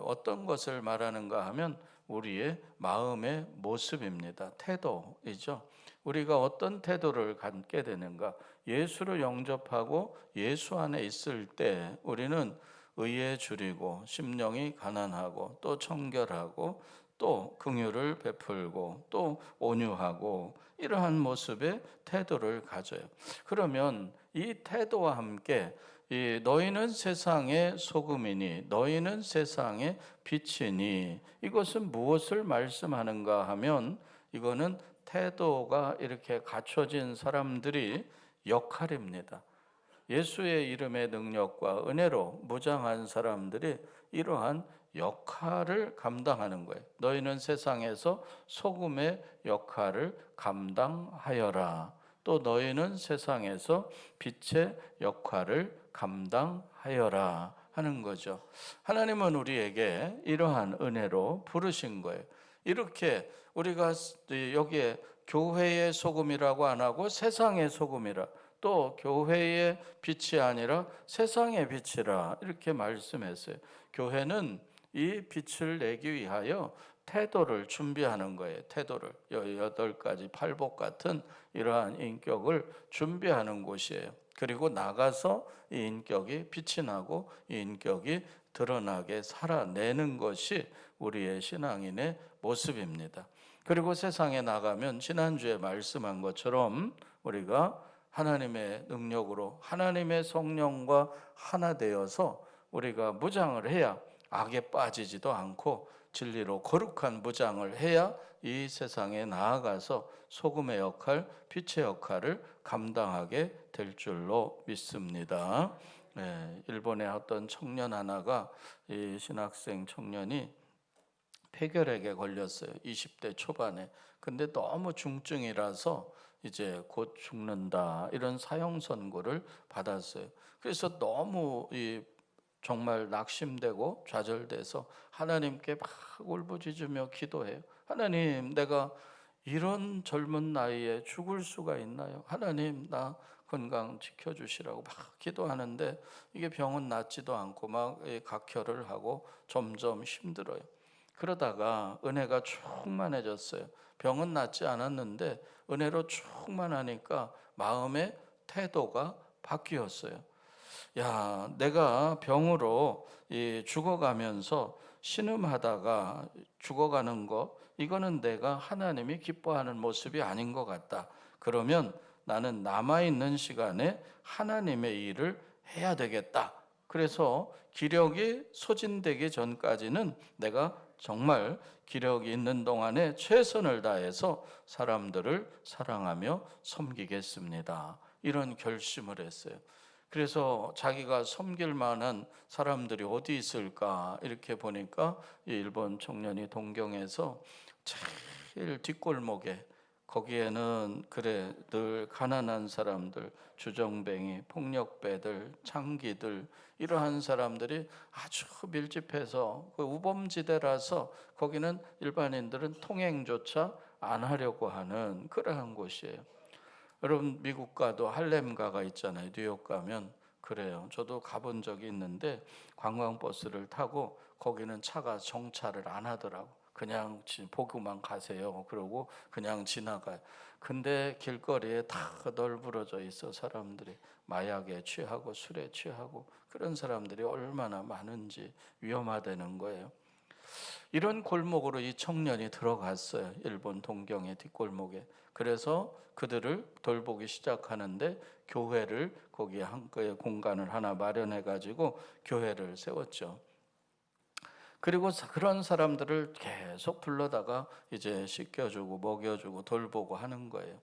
어떤 것을 말하는가 하면 우리의 마음의 모습입니다. 태도이죠. 우리가 어떤 태도를 갖게 되는가? 예수를 영접하고 예수 안에 있을 때 우리는 의에 줄이고 심령이 가난하고 또 청결하고 또 긍휼을 베풀고 또 온유하고 이러한 모습의 태도를 가져요. 그러면 이 태도와 함께 너희는 세상의 소금이니 너희는 세상의 빛이니 이것은 무엇을 말씀하는가 하면 이거는 태도가 이렇게 갖춰진 사람들이 역할입니다. 예수의 이름의 능력과 은혜로 무장한 사람들이 이러한 역할을 감당하는 거예요. 너희는 세상에서 소금의 역할을 감당하여라. 또 또 너희는 세상에서 빛의 역할을 감당하여라 하는 거죠. 하나님은 우리에게 이러한 은혜로 부르신 거예요. 이렇게 우리가 여기에 교회의 소금이라고 안 하고 세상의 소금이라, 또 교회의 빛이 아니라 세상의 빛이라 이렇게 말씀했어요. 교회는 이 빛을 내기 위하여 태도를 준비하는 거예요. 태도를 8가지 팔복 같은 이러한 인격을 준비하는 곳이에요. 그리고 나가서 이 인격이 빛이 나고 이 인격이 드러나게 살아내는 것이 우리의 신앙인의 모습입니다. 그리고 세상에 나가면 지난주에 말씀한 것처럼 우리가 하나님의 능력으로 하나님의 성령과 하나 되어서 우리가 무장을 해야 악에 빠지지도 않고 진리로 거룩한 무장을 해야 이 세상에 나아가서 소금의 역할, 빛의 역할을 감당하게 될 줄로 믿습니다. 일본의 어떤 청년 하나가, 이 신학생 청년이 폐결핵에 걸렸어요. 20대 초반에. 근데 너무 중증이라서 이제 곧 죽는다 이런 사형 선고를 받았어요. 그래서 너무 정말 낙심되고 좌절돼서 하나님께 막 울부짖으며 기도해요. 하나님, 내가 이런 젊은 나이에 죽을 수가 있나요? 하나님, 나 건강 지켜주시라고 막 기도하는데 이게 병은 낫지도 않고 막 각혈을 하고 점점 힘들어요. 그러다가 은혜가 충만해졌어요. 병은 낫지 않았는데 은혜로 충만하니까 마음의 태도가 바뀌었어요. 야, 내가 병으로 죽어가면서 신음하다가 죽어가는 거, 이거는 내가 하나님이 기뻐하는 모습이 아닌 것 같다. 그러면 나는 남아있는 시간에 하나님의 일을 해야 되겠다. 그래서 기력이 소진되기 전까지는 내가 정말 기력이 있는 동안에 최선을 다해서 사람들을 사랑하며 섬기겠습니다. 이런 결심을 했어요. 그래서 자기가 섬길 만한 사람들이 어디 있을까 이렇게 보니까 이 일본 청년이 동경에서 제일 뒷골목에, 거기에는 그래 늘 가난한 사람들, 주정뱅이, 폭력배들, 창기들, 이러한 사람들이 아주 밀집해서 그 우범지대라서 거기는 일반인들은 통행조차 안 하려고 하는 그러한 곳이에요. 여러분, 미국 가도 할렘가가 있잖아요. 뉴욕 가면 그래요. 저도 가본 적이 있는데 관광버스를 타고 거기는 차가 정차를 안 하더라고. 그냥 보고만 가세요. 그러고 그냥 지나가요. 근데 길거리에 다 널브러져 있어. 사람들이 마약에 취하고 술에 취하고 그런 사람들이 얼마나 많은지 위험하다는 거예요. 이런 골목으로 이 청년이 들어갔어요. 일본 동경의 뒷골목에. 그래서 그들을 돌보기 시작하는데 교회를, 거기에 한꺼에 공간을 하나 마련해 가지고 교회를 세웠죠. 그리고 그런 사람들을 계속 불러다가 이제 씻겨주고 먹여주고 돌보고 하는 거예요.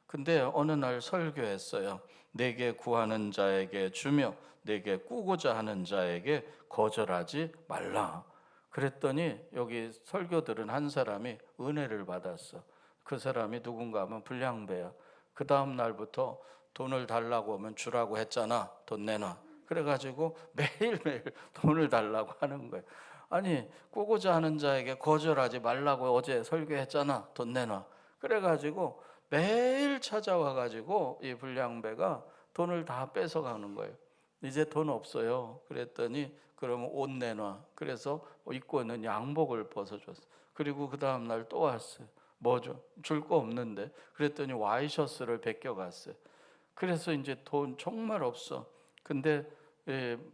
근데 어느 날 설교했어요. 내게 구하는 자에게 주며 내게 꾸고자 하는 자에게 거절하지 말라. 그랬더니 여기 설교 들은 한 사람이 은혜를 받았어. 그 사람이 누군가 하면 불량배야. 그 다음 날부터 돈을 달라고 하면 주라고 했잖아. 돈 내놔. 그래가지고 매일매일 돈을 달라고 하는 거예요. 아니, 꾸고자 하는 자에게 거절하지 말라고 어제 설교했잖아. 돈 내놔. 그래가지고 매일 찾아와가지고 이 불량배가 돈을 다 뺏어가는 거예요. 이제 돈 없어요. 그랬더니 그러면 옷 내놔. 그래서 입고 있는 양복을 벗어줬어. 그리고 그 다음 날 또 왔어요. 뭐죠? 줄 거 없는데. 그랬더니 와이셔츠를 베껴갔어요. 그래서 이제 돈 정말 없어. 근데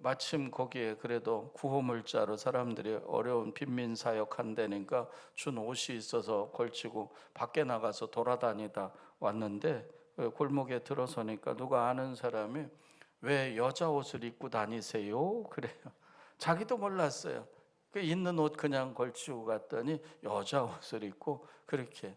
마침 거기에 그래도 구호물자로 사람들이 어려운 빈민 사역 한다니까 준 옷이 있어서 걸치고 밖에 나가서 돌아다니다 왔는데 골목에 들어서니까 누가 아는 사람이 왜 여자 옷을 입고 다니세요? 그래요. 자기도 몰랐어요. 그 있는 옷 그냥 걸치고 갔더니 여자 옷을 입고 그렇게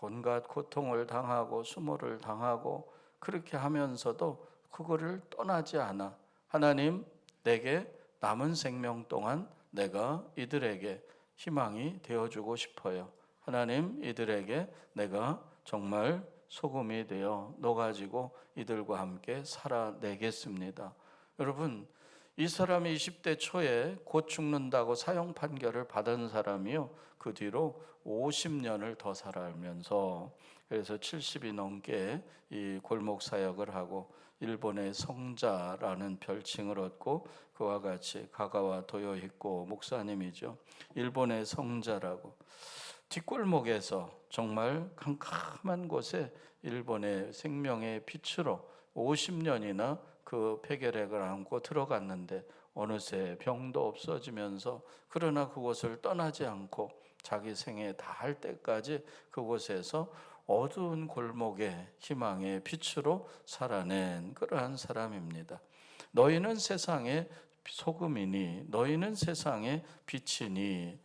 온갖 고통을 당하고 수모를 당하고 그렇게 하면서도 그거를 떠나지 않아. 하나님, 내게 남은 생명 동안 내가 이들에게 희망이 되어주고 싶어요. 하나님, 이들에게 내가 정말 소금이 되어 녹아지고 이들과 함께 살아내겠습니다. 여러분, 이 사람이 20대 초에 곧 죽는다고 사형 판결을 받은 사람이요, 그 뒤로 50년을 더 살아면서, 그래서 70이 넘게 이 골목 사역을 하고 일본의 성자라는 별칭을 얻고, 그와 같이 가가와 도요히코 목사님이죠, 일본의 성자라고. 뒷골목에서 정말 캄캄한 곳에 일본의 생명의 빛으로 50년이나 그 폐결핵을 안고 들어갔는데 어느새 병도 없어지면서, 그러나 그곳을 떠나지 않고 자기 생에 다할 때까지 그곳에서 어두운 골목에 희망의 빛으로 살아낸 그러한 사람입니다. 너희는 세상의 소금이니 너희는 세상의 빛이니.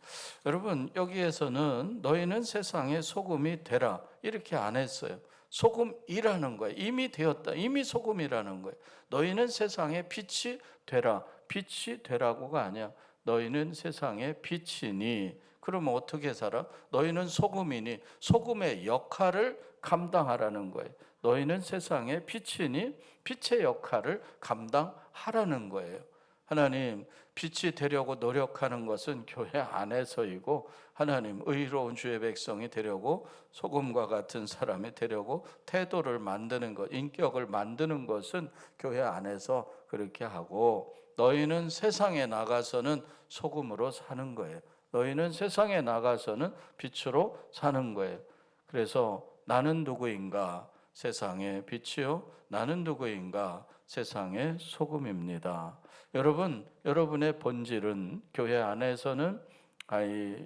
여러분, 여기에서는 너희는 세상의 소금이 되라 이렇게 안 했어요. 소금이라는 거예요. 이미 되었다. 이미 소금이라는 거예요. 너희는 세상의 빛이 되라. 빛이 되라고가 아니야. 너희는 세상의 빛이니. 그러면 어떻게 살아? 너희는 소금이니 소금의 역할을 감당하라는 거예요. 너희는 세상의 빛이니 빛의 역할을 감당하라는 거예요. 하나님, 빛이 되려고 노력하는 것은 교회 안에서이고, 하나님 의로운 주의 백성이 되려고, 소금과 같은 사람이 되려고 태도를 만드는 것, 인격을 만드는 것은 교회 안에서 그렇게 하고, 너희는 세상에 나가서는 소금으로 사는 거예요. 너희는 세상에 나가서는 빛으로 사는 거예요. 그래서 나는 누구인가? 세상의 빛이요, 나는 누구인가? 세상의 소금입니다. 여러분, 여러분의 본질은 교회 안에서는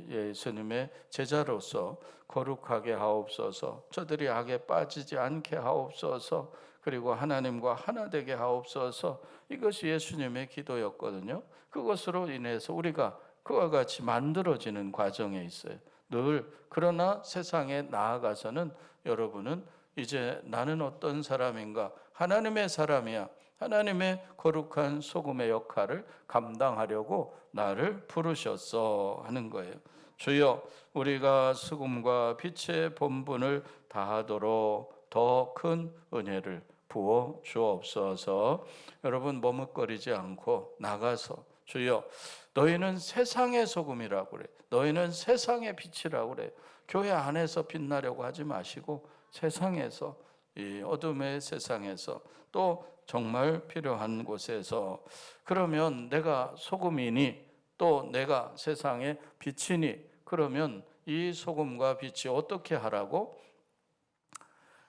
예수님의 제자로서 거룩하게 하옵소서, 저들이 악에 빠지지 않게 하옵소서, 그리고 하나님과 하나 되게 하옵소서. 이것이 예수님의 기도였거든요. 그것으로 인해서 우리가 그와 같이 만들어지는 과정에 있어요. 늘. 그러나 세상에 나아가서는 여러분은 이제 나는 어떤 사람인가? 하나님의 사람이야. 하나님의 거룩한 소금의 역할을 감당하려고 나를 부르셨어 하는 거예요. 주여, 우리가 소금과 빛의 본분을 다하도록 더 큰 은혜를 부어 주옵소서. 여러분, 머뭇거리지 않고 나가서, 주여, 너희는 세상의 소금이라고 그래. 너희는 세상의 빛이라고 그래. 교회 안에서 빛나려고 하지 마시고 세상에서, 이 어둠의 세상에서, 또 정말 필요한 곳에서, 그러면 내가 소금이니 또 내가 세상의 빛이니, 그러면 이 소금과 빛이 어떻게 하라고?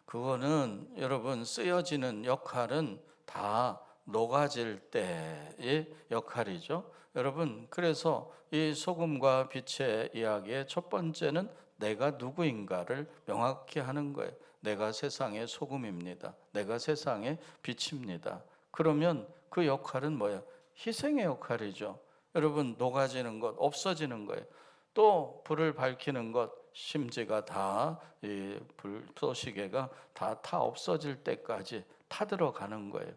그거는 여러분, 쓰여지는 역할은 다 녹아질 때의 역할이죠. 여러분, 그래서 이 소금과 빛의 이야기의 첫 번째는 내가 누구인가를 명확히 하는 거예요. 내가 세상의 소금입니다. 내가 세상의 빛입니다. 그러면 그 역할은 뭐예요? 희생의 역할이죠. 여러분, 녹아지는 것, 없어지는 거예요. 또 불을 밝히는 것, 심지가 다, 이 불쏘시개가 다 타 없어질 때까지 타들어가는 거예요.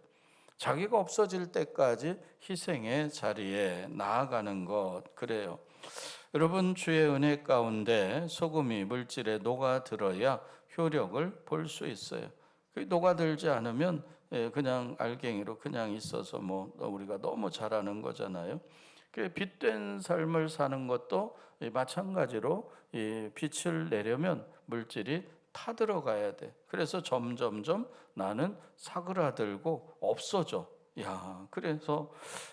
자기가 없어질 때까지 희생의 자리에 나아가는 것, 그래요. 여러분, 주의 은혜 가운데 소금이 물질에 녹아들어야 효력을 볼 수 있어요. 녹아들지 않으면 그냥 알갱이로 그냥 있어서 뭐 우리가 너무 잘하는 거잖아요. 빛된 삶을 사는 것도 마찬가지로 이 빛을 내려면 물질이 타들어가야 돼. 그래서 점점점 나는 사그라들고 없어져. 야, 그래서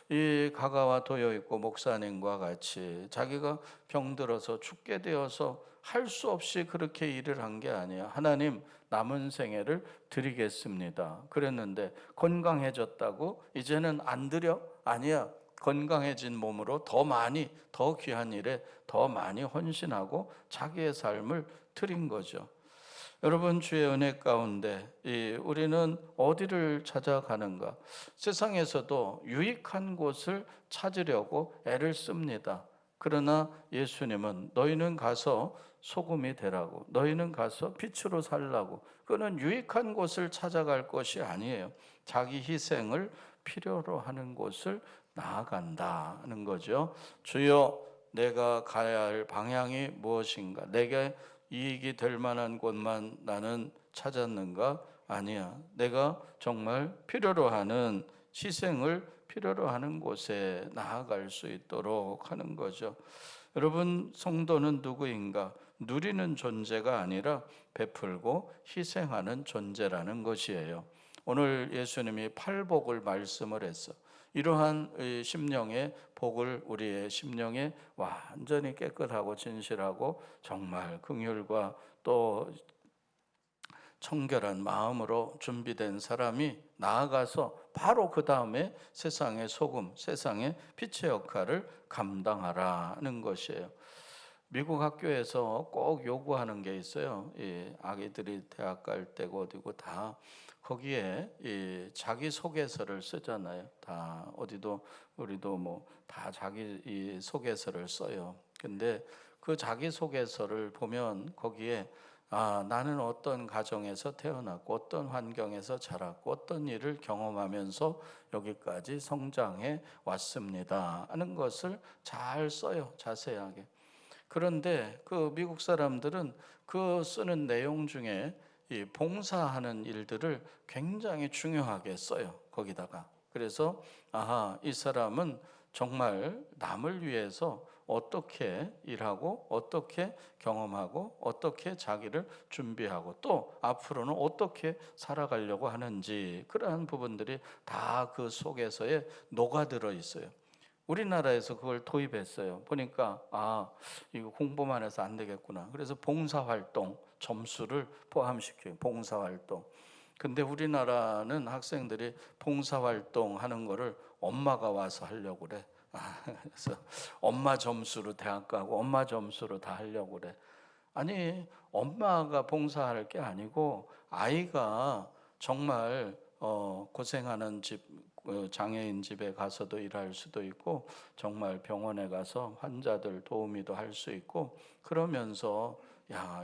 이 가가와 도요히코 목사님과 같이 자기가 병들어서 죽게 되어서 할 수 없이 그렇게 일을 한 게 아니야. 하나님, 남은 생애를 드리겠습니다. 그랬는데 건강해졌다고 이제는 안 드려? 아니야. 건강해진 몸으로 더 많이, 더 귀한 일에 더 많이 헌신하고 자기의 삶을 드린 거죠. 여러분, 주의 은혜 가운데 우리는 어디를 찾아가는가? 세상에서도 유익한 곳을 찾으려고 애를 씁니다. 그러나 예수님은 너희는 가서 소금이 되라고, 너희는 가서 빛으로 살라고. 그는 유익한 곳을 찾아갈 것이 아니에요. 자기 희생을 필요로 하는 곳을 나아간다는 거죠. 주여, 내가 가야 할 방향이 무엇인가? 내게 이익이 될 만한 곳만 나는 찾았는가? 아니야. 내가 정말 필요로 하는 희생을 필요로 하는 곳에 나아갈 수 있도록 하는 거죠. 여러분, 성도는 누구인가? 누리는 존재가 아니라 베풀고 희생하는 존재라는 것이에요. 오늘 예수님이 팔복을 말씀을 했어. 이러한 심령의 복을 우리의 심령에 완전히 깨끗하고 진실하고 정말 긍휼과 또 청결한 마음으로 준비된 사람이 나아가서 바로 그 다음에 세상의 소금, 세상의 빛의 역할을 감당하라는 것이에요. 미국 학교에서 꼭 요구하는 게 있어요. 이 아기들이 대학 갈 때고 어디고 다 거기에 이 자기 소개서를 쓰잖아요. 다 어디도 우리도 뭐 다 자기 이 소개서를 써요. 근데 그 자기 소개서를 보면 거기에 나는 어떤 가정에서 태어났고 어떤 환경에서 자랐고 어떤 일을 경험하면서 여기까지 성장해 왔습니다 하는 것을 잘 써요. 자세하게. 그런데 그 미국 사람들은 그 쓰는 내용 중에 이 봉사하는 일들을 굉장히 중요하게 써요. 거기다가. 그래서 이 사람은 정말 남을 위해서 어떻게 일하고 어떻게 경험하고 어떻게 자기를 준비하고 또 앞으로는 어떻게 살아가려고 하는지 그러한 부분들이 다 그 속에서에 녹아들어 있어요. 우리나라에서 그걸 도입했어요. 보니까 이거 공부만 해서 안 되겠구나. 그래서 봉사활동 점수를 포함시켜요. 봉사활동. 근데 우리나라는 학생들이 봉사활동 하는 거를 엄마가 와서 하려고 그래. 그래서 엄마 점수로 대학 가고 엄마 점수로 다 하려고 그래. 아니, 엄마가 봉사할 게 아니고 아이가 정말 고생하는 집, 장애인 집에 가서도 일할 수도 있고 정말 병원에 가서 환자들 도우미도 할 수 있고 그러면서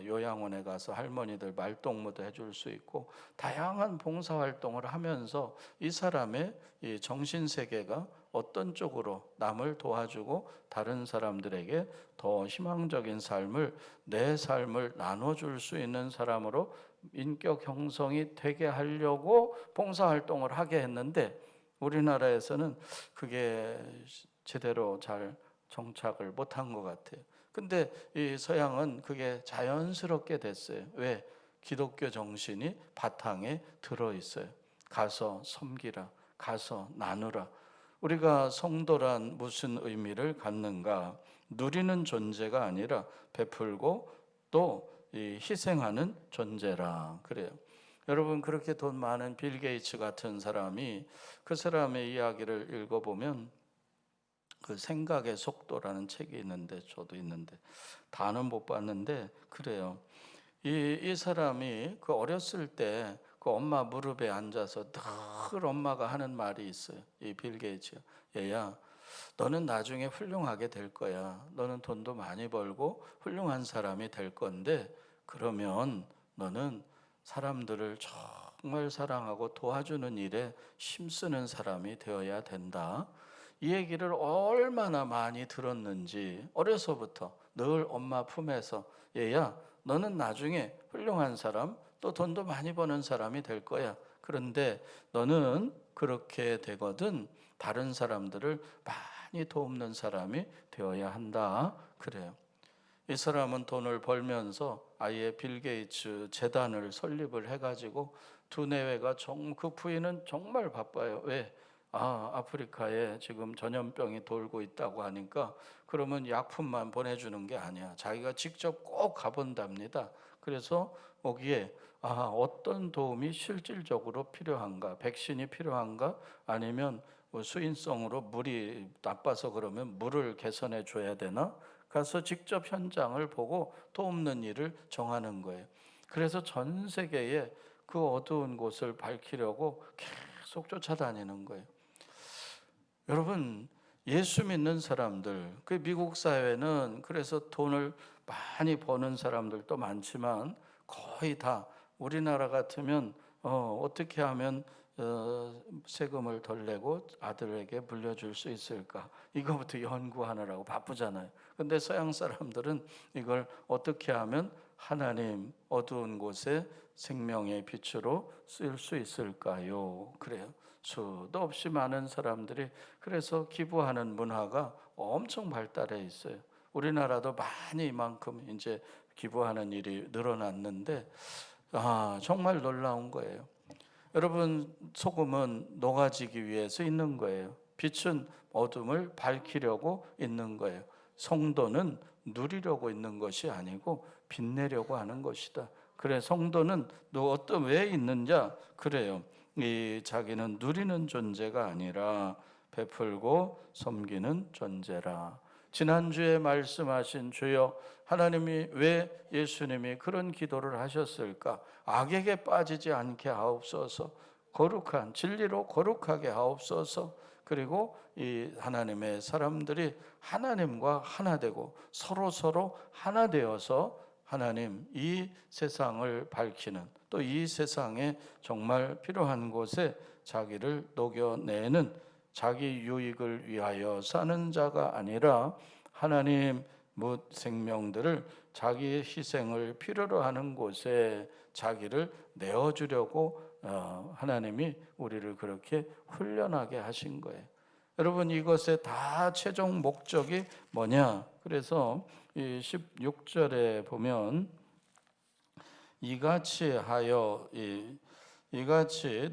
요양원에 가서 할머니들 말동무도 해줄 수 있고 다양한 봉사활동을 하면서 이 사람의 이 정신세계가 어떤 쪽으로 남을 도와주고 다른 사람들에게 더 희망적인 삶을 내 삶을 나눠줄 수 있는 사람으로 인격 형성이 되게 하려고 봉사활동을 하게 했는데 우리나라에서는 그게 제대로 잘 정착을 못한 것 같아요. 근데 이 서양은 그게 자연스럽게 됐어요. 왜? 기독교 정신이 바탕에 들어 있어요. 가서 섬기라, 가서 나누라. 우리가 성도란 무슨 의미를 갖는가? 누리는 존재가 아니라 베풀고 또 희생하는 존재라 그래요. 여러분, 그렇게 돈 많은 빌 게이츠 같은 사람이 그 사람의 이야기를 읽어보면 그 생각의 속도라는 책이 있는데 저도 있는데 다는 못 봤는데 그래요. 이 사람이 그 어렸을 때 그 엄마 무릎에 앉아서 늘 엄마가 하는 말이 있어요. 이 빌 게이츠, 얘야, 너는 나중에 훌륭하게 될 거야. 너는 돈도 많이 벌고 훌륭한 사람이 될 건데 그러면 너는 사람들을 정말 사랑하고 도와주는 일에 힘쓰는 사람이 되어야 된다. 이 얘기를 얼마나 많이 들었는지 어려서부터 늘 엄마 품에서 얘야, 너는 나중에 훌륭한 사람 또 돈도 많이 버는 사람이 될 거야. 그런데 너는 그렇게 되거든 다른 사람들을 많이 돕는 사람이 되어야 한다. 그래요. 이 사람은 돈을 벌면서 아예 빌 게이츠 재단을 설립을 해가지고 두뇌회가 그 부인은 정말 바빠요. 왜? 아프리카에 지금 전염병이 돌고 있다고 하니까 그러면 약품만 보내주는 게 아니야. 자기가 직접 꼭 가본답니다. 그래서 거기에 어떤 도움이 실질적으로 필요한가? 백신이 필요한가? 아니면 수인성으로 물이 나빠서 그러면 물을 개선해 줘야 되나? 가서 직접 현장을 보고 돕는 일을 정하는 거예요. 그래서 전 세계에 그 어두운 곳을 밝히려고 계속 쫓아다니는 거예요. 여러분, 예수 믿는 사람들, 그 미국 사회는 그래서 돈을 많이 버는 사람들도 많지만 거의 다 우리나라 같으면 어떻게 하면 세금을 덜 내고 아들에게 물려줄 수 있을까? 이거부터 연구하느라고 바쁘잖아요. 근데 서양 사람들은 이걸 어떻게 하면 하나님 어두운 곳에 생명의 빛으로 쓰일 수 있을까요? 그래요. 수도 없이 많은 사람들이 그래서 기부하는 문화가 엄청 발달해 있어요. 우리나라도 많이 이만큼 이제 기부하는 일이 늘어났는데 정말 놀라운 거예요. 여러분, 소금은 녹아지기 위해서 있는 거예요. 빛은 어둠을 밝히려고 있는 거예요. 성도는 누리려고 있는 것이 아니고 빛내려고 하는 것이다. 그래, 성도는 왜 있느냐? 그래요. 이 자기는 누리는 존재가 아니라 베풀고 섬기는 존재라. 지난주에 말씀하신 주여, 하나님이 왜 예수님이 그런 기도를 하셨을까? 악에게 빠지지 않게 하옵소서. 거룩한 진리로 거룩하게 하옵소서. 그리고 이 하나님의 사람들이 하나님과 하나 되고 서로 하나 되어서 하나님 이 세상을 밝히는, 또 이 세상에 정말 필요한 곳에 자기를 녹여내는, 자기 유익을 위하여 사는 자가 아니라 하나님 뭇 생명들을 자기의 희생을 필요로 하는 곳에 자기를 내어주려고 하나님이 우리를 그렇게 훈련하게 하신 거예요. 여러분, 이것의 다 최종 목적이 뭐냐? 그래서 이 16절에 보면 이같이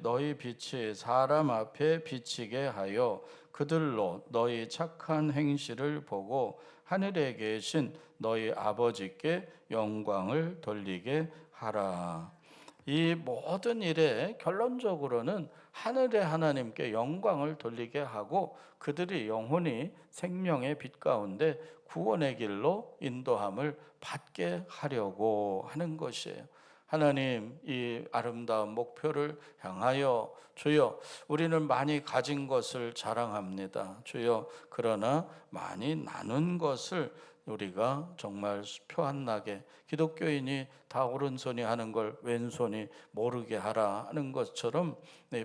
너희 빛이 사람 앞에 비치게 하여 그들로 너희 착한 행실을 보고 하늘에 계신 너희 아버지께 영광을 돌리게 하라. 이 모든 일에 결론적으로는 하늘의 하나님께 영광을 돌리게 하고 그들이 영혼이 생명의 빛 가운데 구원의 길로 인도함을 받게 하려고 하는 것이에요. 하나님, 이 아름다운 목표를 향하여 주여, 우리는 많이 가진 것을 자랑합니다. 주여, 그러나 많이 나눈 것을 우리가 정말 표한나게, 기독교인이 다 오른손이 하는 걸 왼손이 모르게 하라 하는 것처럼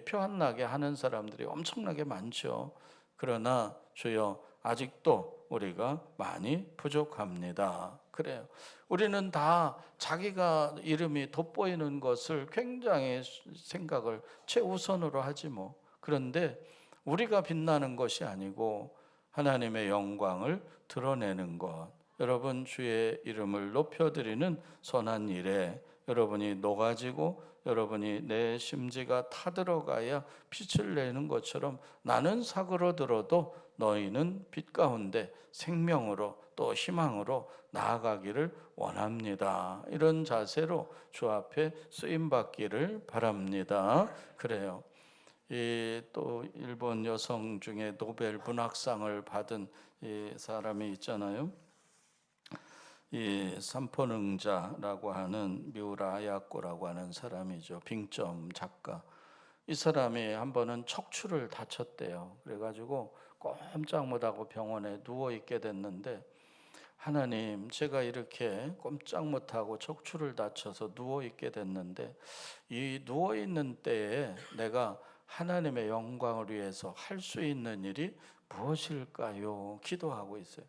표한나게 하는 사람들이 엄청나게 많죠. 그러나 주여, 아직도 우리가 많이 부족합니다. 그래요. 우리는 다 자기가 이름이 돋보이는 것을 굉장히 생각을 최우선으로 하지 뭐. 그런데 우리가 빛나는 것이 아니고 하나님의 영광을 드러내는 것, 여러분 주의 이름을 높여드리는 선한 일에 여러분이 녹아지고 여러분이 내 심지가 타들어가야 빛을 내는 것처럼 나는 사그러들어도 너희는 빛 가운데 생명으로 또 희망으로 나아가기를 원합니다. 이런 자세로 주 앞에 쓰임받기를 바랍니다. 그래요. 또 일본 여성 중에 노벨 문학상을 받은 이 사람이 있잖아요. 이 삼포능자라고 하는 미우라 아야코라고 하는 사람이죠. 빙점 작가. 이 사람이 한 번은 척추를 다쳤대요. 그래가지고 꼼짝 못하고 병원에 누워 있게 됐는데, 하나님, 제가 이렇게 꼼짝 못하고 척추를 다쳐서 누워 있게 됐는데 이 누워 있는 때에 내가 하나님의 영광을 위해서 할 수 있는 일이 무엇일까요? 기도하고 있어요.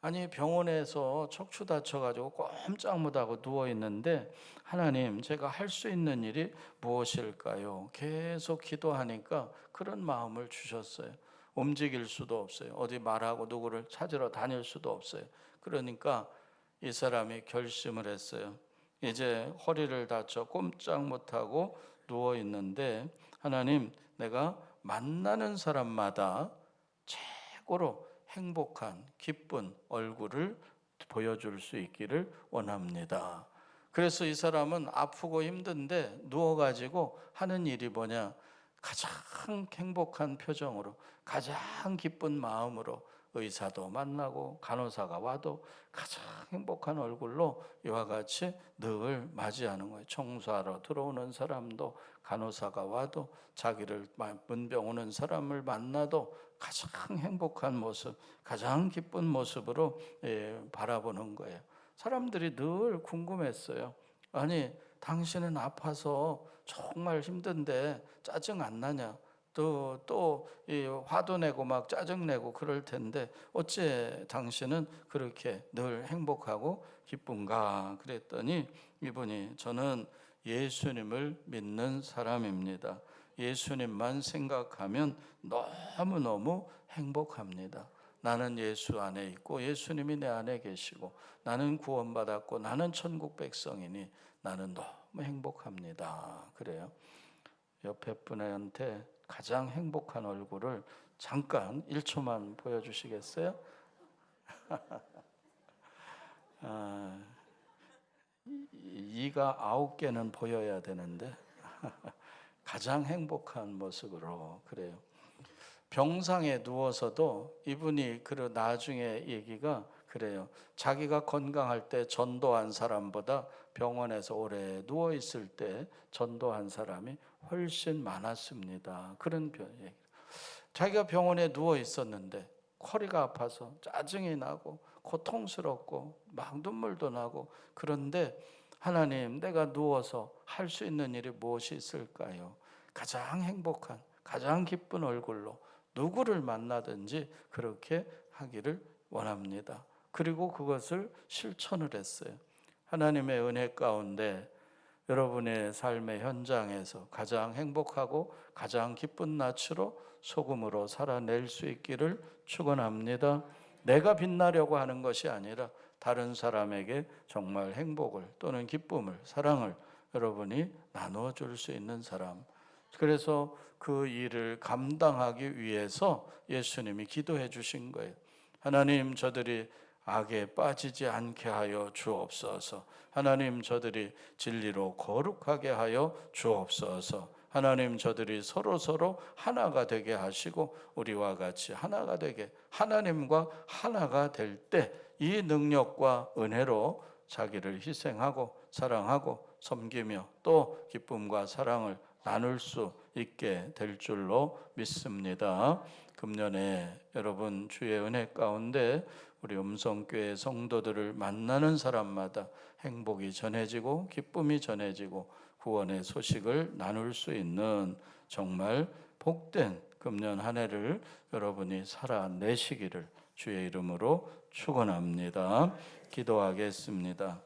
아니, 병원에서 척추 다쳐가지고 꼼짝 못하고 누워 있는데 하나님, 제가 할 수 있는 일이 무엇일까요? 계속 기도하니까 그런 마음을 주셨어요. 움직일 수도 없어요. 어디 말하고 누구를 찾으러 다닐 수도 없어요. 그러니까 이 사람이 결심을 했어요. 이제 허리를 다쳐 꼼짝 못하고 누워 있는데 하나님, 내가 만나는 사람마다 최고로 행복한 기쁜 얼굴을 보여줄 수 있기를 원합니다. 그래서 이 사람은 아프고 힘든데 누워가지고 하는 일이 뭐냐, 가장 행복한 표정으로, 가장 기쁜 마음으로 의사도 만나고 간호사가 와도 가장 행복한 얼굴로 이와 같이 늘 맞이하는 거예요. 청소하러 들어오는 사람도, 간호사가 와도, 자기를 문병 오는 사람을 만나도 가장 행복한 모습, 가장 기쁜 모습으로 바라보는 거예요. 사람들이 늘 궁금했어요. 아니, 당신은 아파서 정말 힘든데 짜증 안 나냐? 또 이 화도 내고 막 짜증 내고 그럴 텐데 어째 당신은 그렇게 늘 행복하고 기쁜가? 그랬더니 이분이 저는 예수님을 믿는 사람입니다. 예수님만 생각하면 너무너무 행복합니다. 나는 예수 안에 있고 예수님이 내 안에 계시고 나는 구원받았고 나는 천국 백성이니 나는 너무 행복합니다. 그래요. 옆에 분한테 가장 행복한 얼굴을 잠깐 1초만 보여주시겠어요? 이가 9개는 보여야 되는데 가장 행복한 모습으로. 그래요. 병상에 누워서도 이분이 나중에 얘기가 그래요. 자기가 건강할 때 전도한 사람보다 병원에서 오래 누워 있을 때 전도한 사람이 훨씬 많았습니다. 그런 얘기. 자기가 병원에 누워 있었는데 허리가 아파서 짜증이 나고 고통스럽고 막 눈물도 나고, 그런데 하나님, 내가 누워서 할 수 있는 일이 무엇이 있을까요? 가장 행복한, 가장 기쁜 얼굴로 누구를 만나든지 그렇게 하기를 원합니다. 그리고 그것을 실천을 했어요. 하나님의 은혜 가운데 여러분의 삶의 현장에서 가장 행복하고 가장 기쁜 낯으로 소금으로 살아낼 수 있기를 축원합니다. 내가 빛나려고 하는 것이 아니라 다른 사람에게 정말 행복을 또는 기쁨을, 사랑을 여러분이 나누어 줄 수 있는 사람. 그래서 그 일을 감당하기 위해서 예수님이 기도해 주신 거예요. 하나님, 저들이 악에 빠지지 않게 하여 주옵소서. 하나님, 저들이 진리로 거룩하게 하여 주옵소서. 하나님, 저들이 서로 하나가 되게 하시고 우리와 같이 하나가 되게, 하나님과 하나가 될 때 이 능력과 은혜로 자기를 희생하고 사랑하고 섬기며 또 기쁨과 사랑을 나눌 수 있게 될 줄로 믿습니다. 금년에 여러분 주의 은혜 가운데 우리 음성교회 성도들을 만나는 사람마다 행복이 전해지고 기쁨이 전해지고 구원의 소식을 나눌 수 있는 정말 복된 금년 한 해를 여러분이 살아내시기를 주의 이름으로 축원합니다. 기도하겠습니다.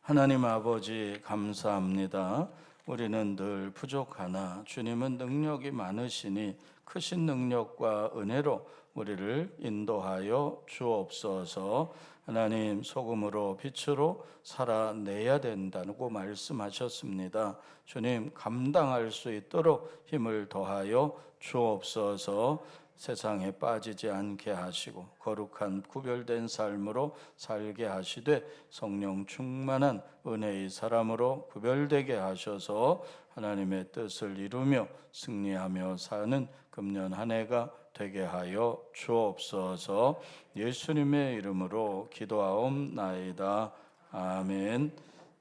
하나님 아버지, 감사합니다. 우리는 늘 부족하나 주님은 능력이 많으시니 크신 능력과 은혜로 우리를 인도하여 주옵소서. 하나님, 소금으로 빛으로 살아내야 된다고 말씀하셨습니다. 주님, 감당할 수 있도록 힘을 더하여 주옵소서. 세상에 빠지지 않게 하시고 거룩한 구별된 삶으로 살게 하시되 성령 충만한 은혜의 사람으로 구별되게 하셔서 하나님의 뜻을 이루며 승리하며 사는 금년 한 해가 되게 하여 주옵소서. 예수님의 이름으로 기도하옵나이다. 아멘.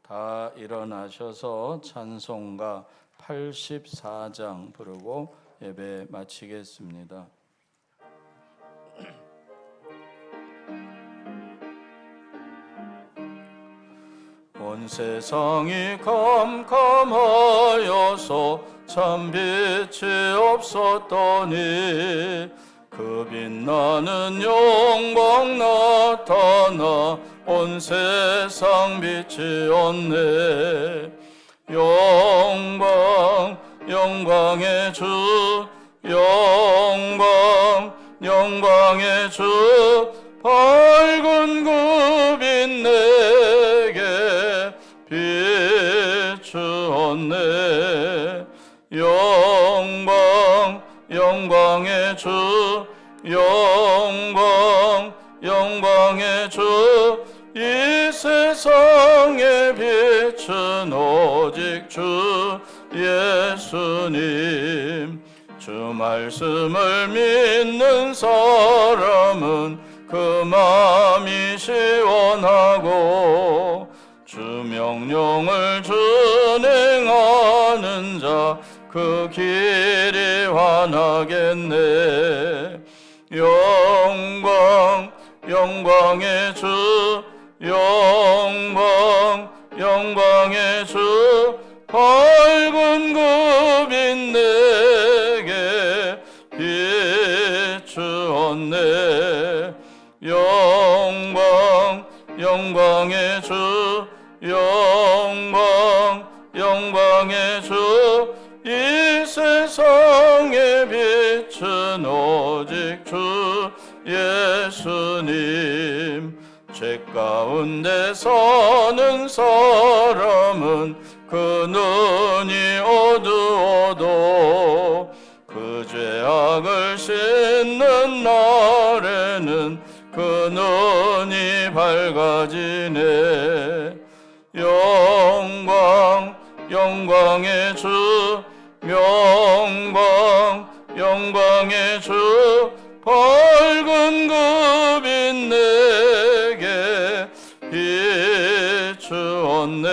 다 일어나셔서 찬송가 84장 부르고 예배 마치겠습니다. 온 세상이 캄캄하여서 참 빛이 없었더니 그 빛나는 영광 나타나 온 세상 빛이었네. 영광, 영광의 주, 영광, 영광의 주, 밝은 그 빛 내게 비추었네. 영광, 영광의 주, 영광, 영광의 주, 이 세상의 빛은 오직 주 예수님. 주 말씀을 믿는 사람은 그 마음이 시원하고 주 명령을 준행하는 자 그 길이 환하겠네. 영광, 영광의 주, 영광, 영광의 주, 밝은 그 빛 내 비추었네. 영광 영광의 주, 영광 영광의 주, 이 세상에 빛은 오직 주 예수님. 죄 가운데 서는 사람은 그 눈이 어두워도 그 죄악을 씻는 날에는 그 눈이 밝아지네. 영광 영광의 주, 영광 영광의 주, 밝은 그 빛 내게 비추었네.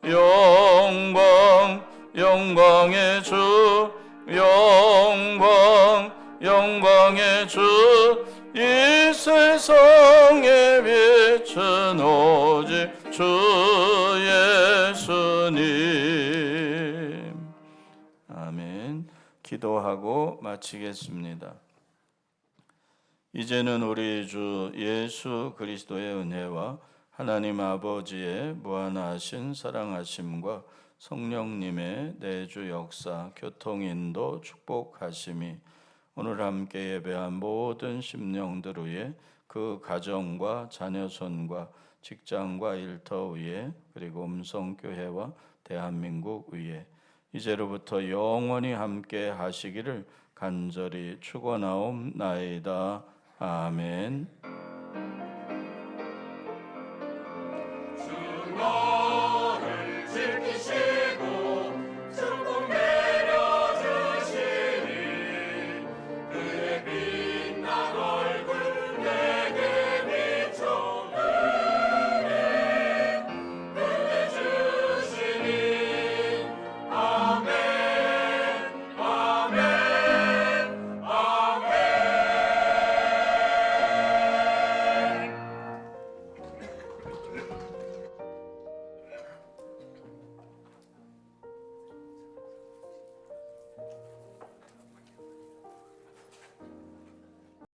영광 영광의 주, 영광 영광의 주, 이 세상에 빛은 오직 주 예수님. 아멘. 기도하고 마치겠습니다. 이제는 우리 주 예수 그리스도의 은혜와 하나님 아버지의 무한하신 사랑하심과 성령님의 내주 역사, 교통인도, 축복하심이 오늘 함께 예배한 모든 심령들 위에, 그 가정과 자녀손과 직장과 일터 위에, 그리고 음성교회와 대한민국 위에 이제로부터 영원히 함께 하시기를 간절히 축원하옵나이다. 아멘.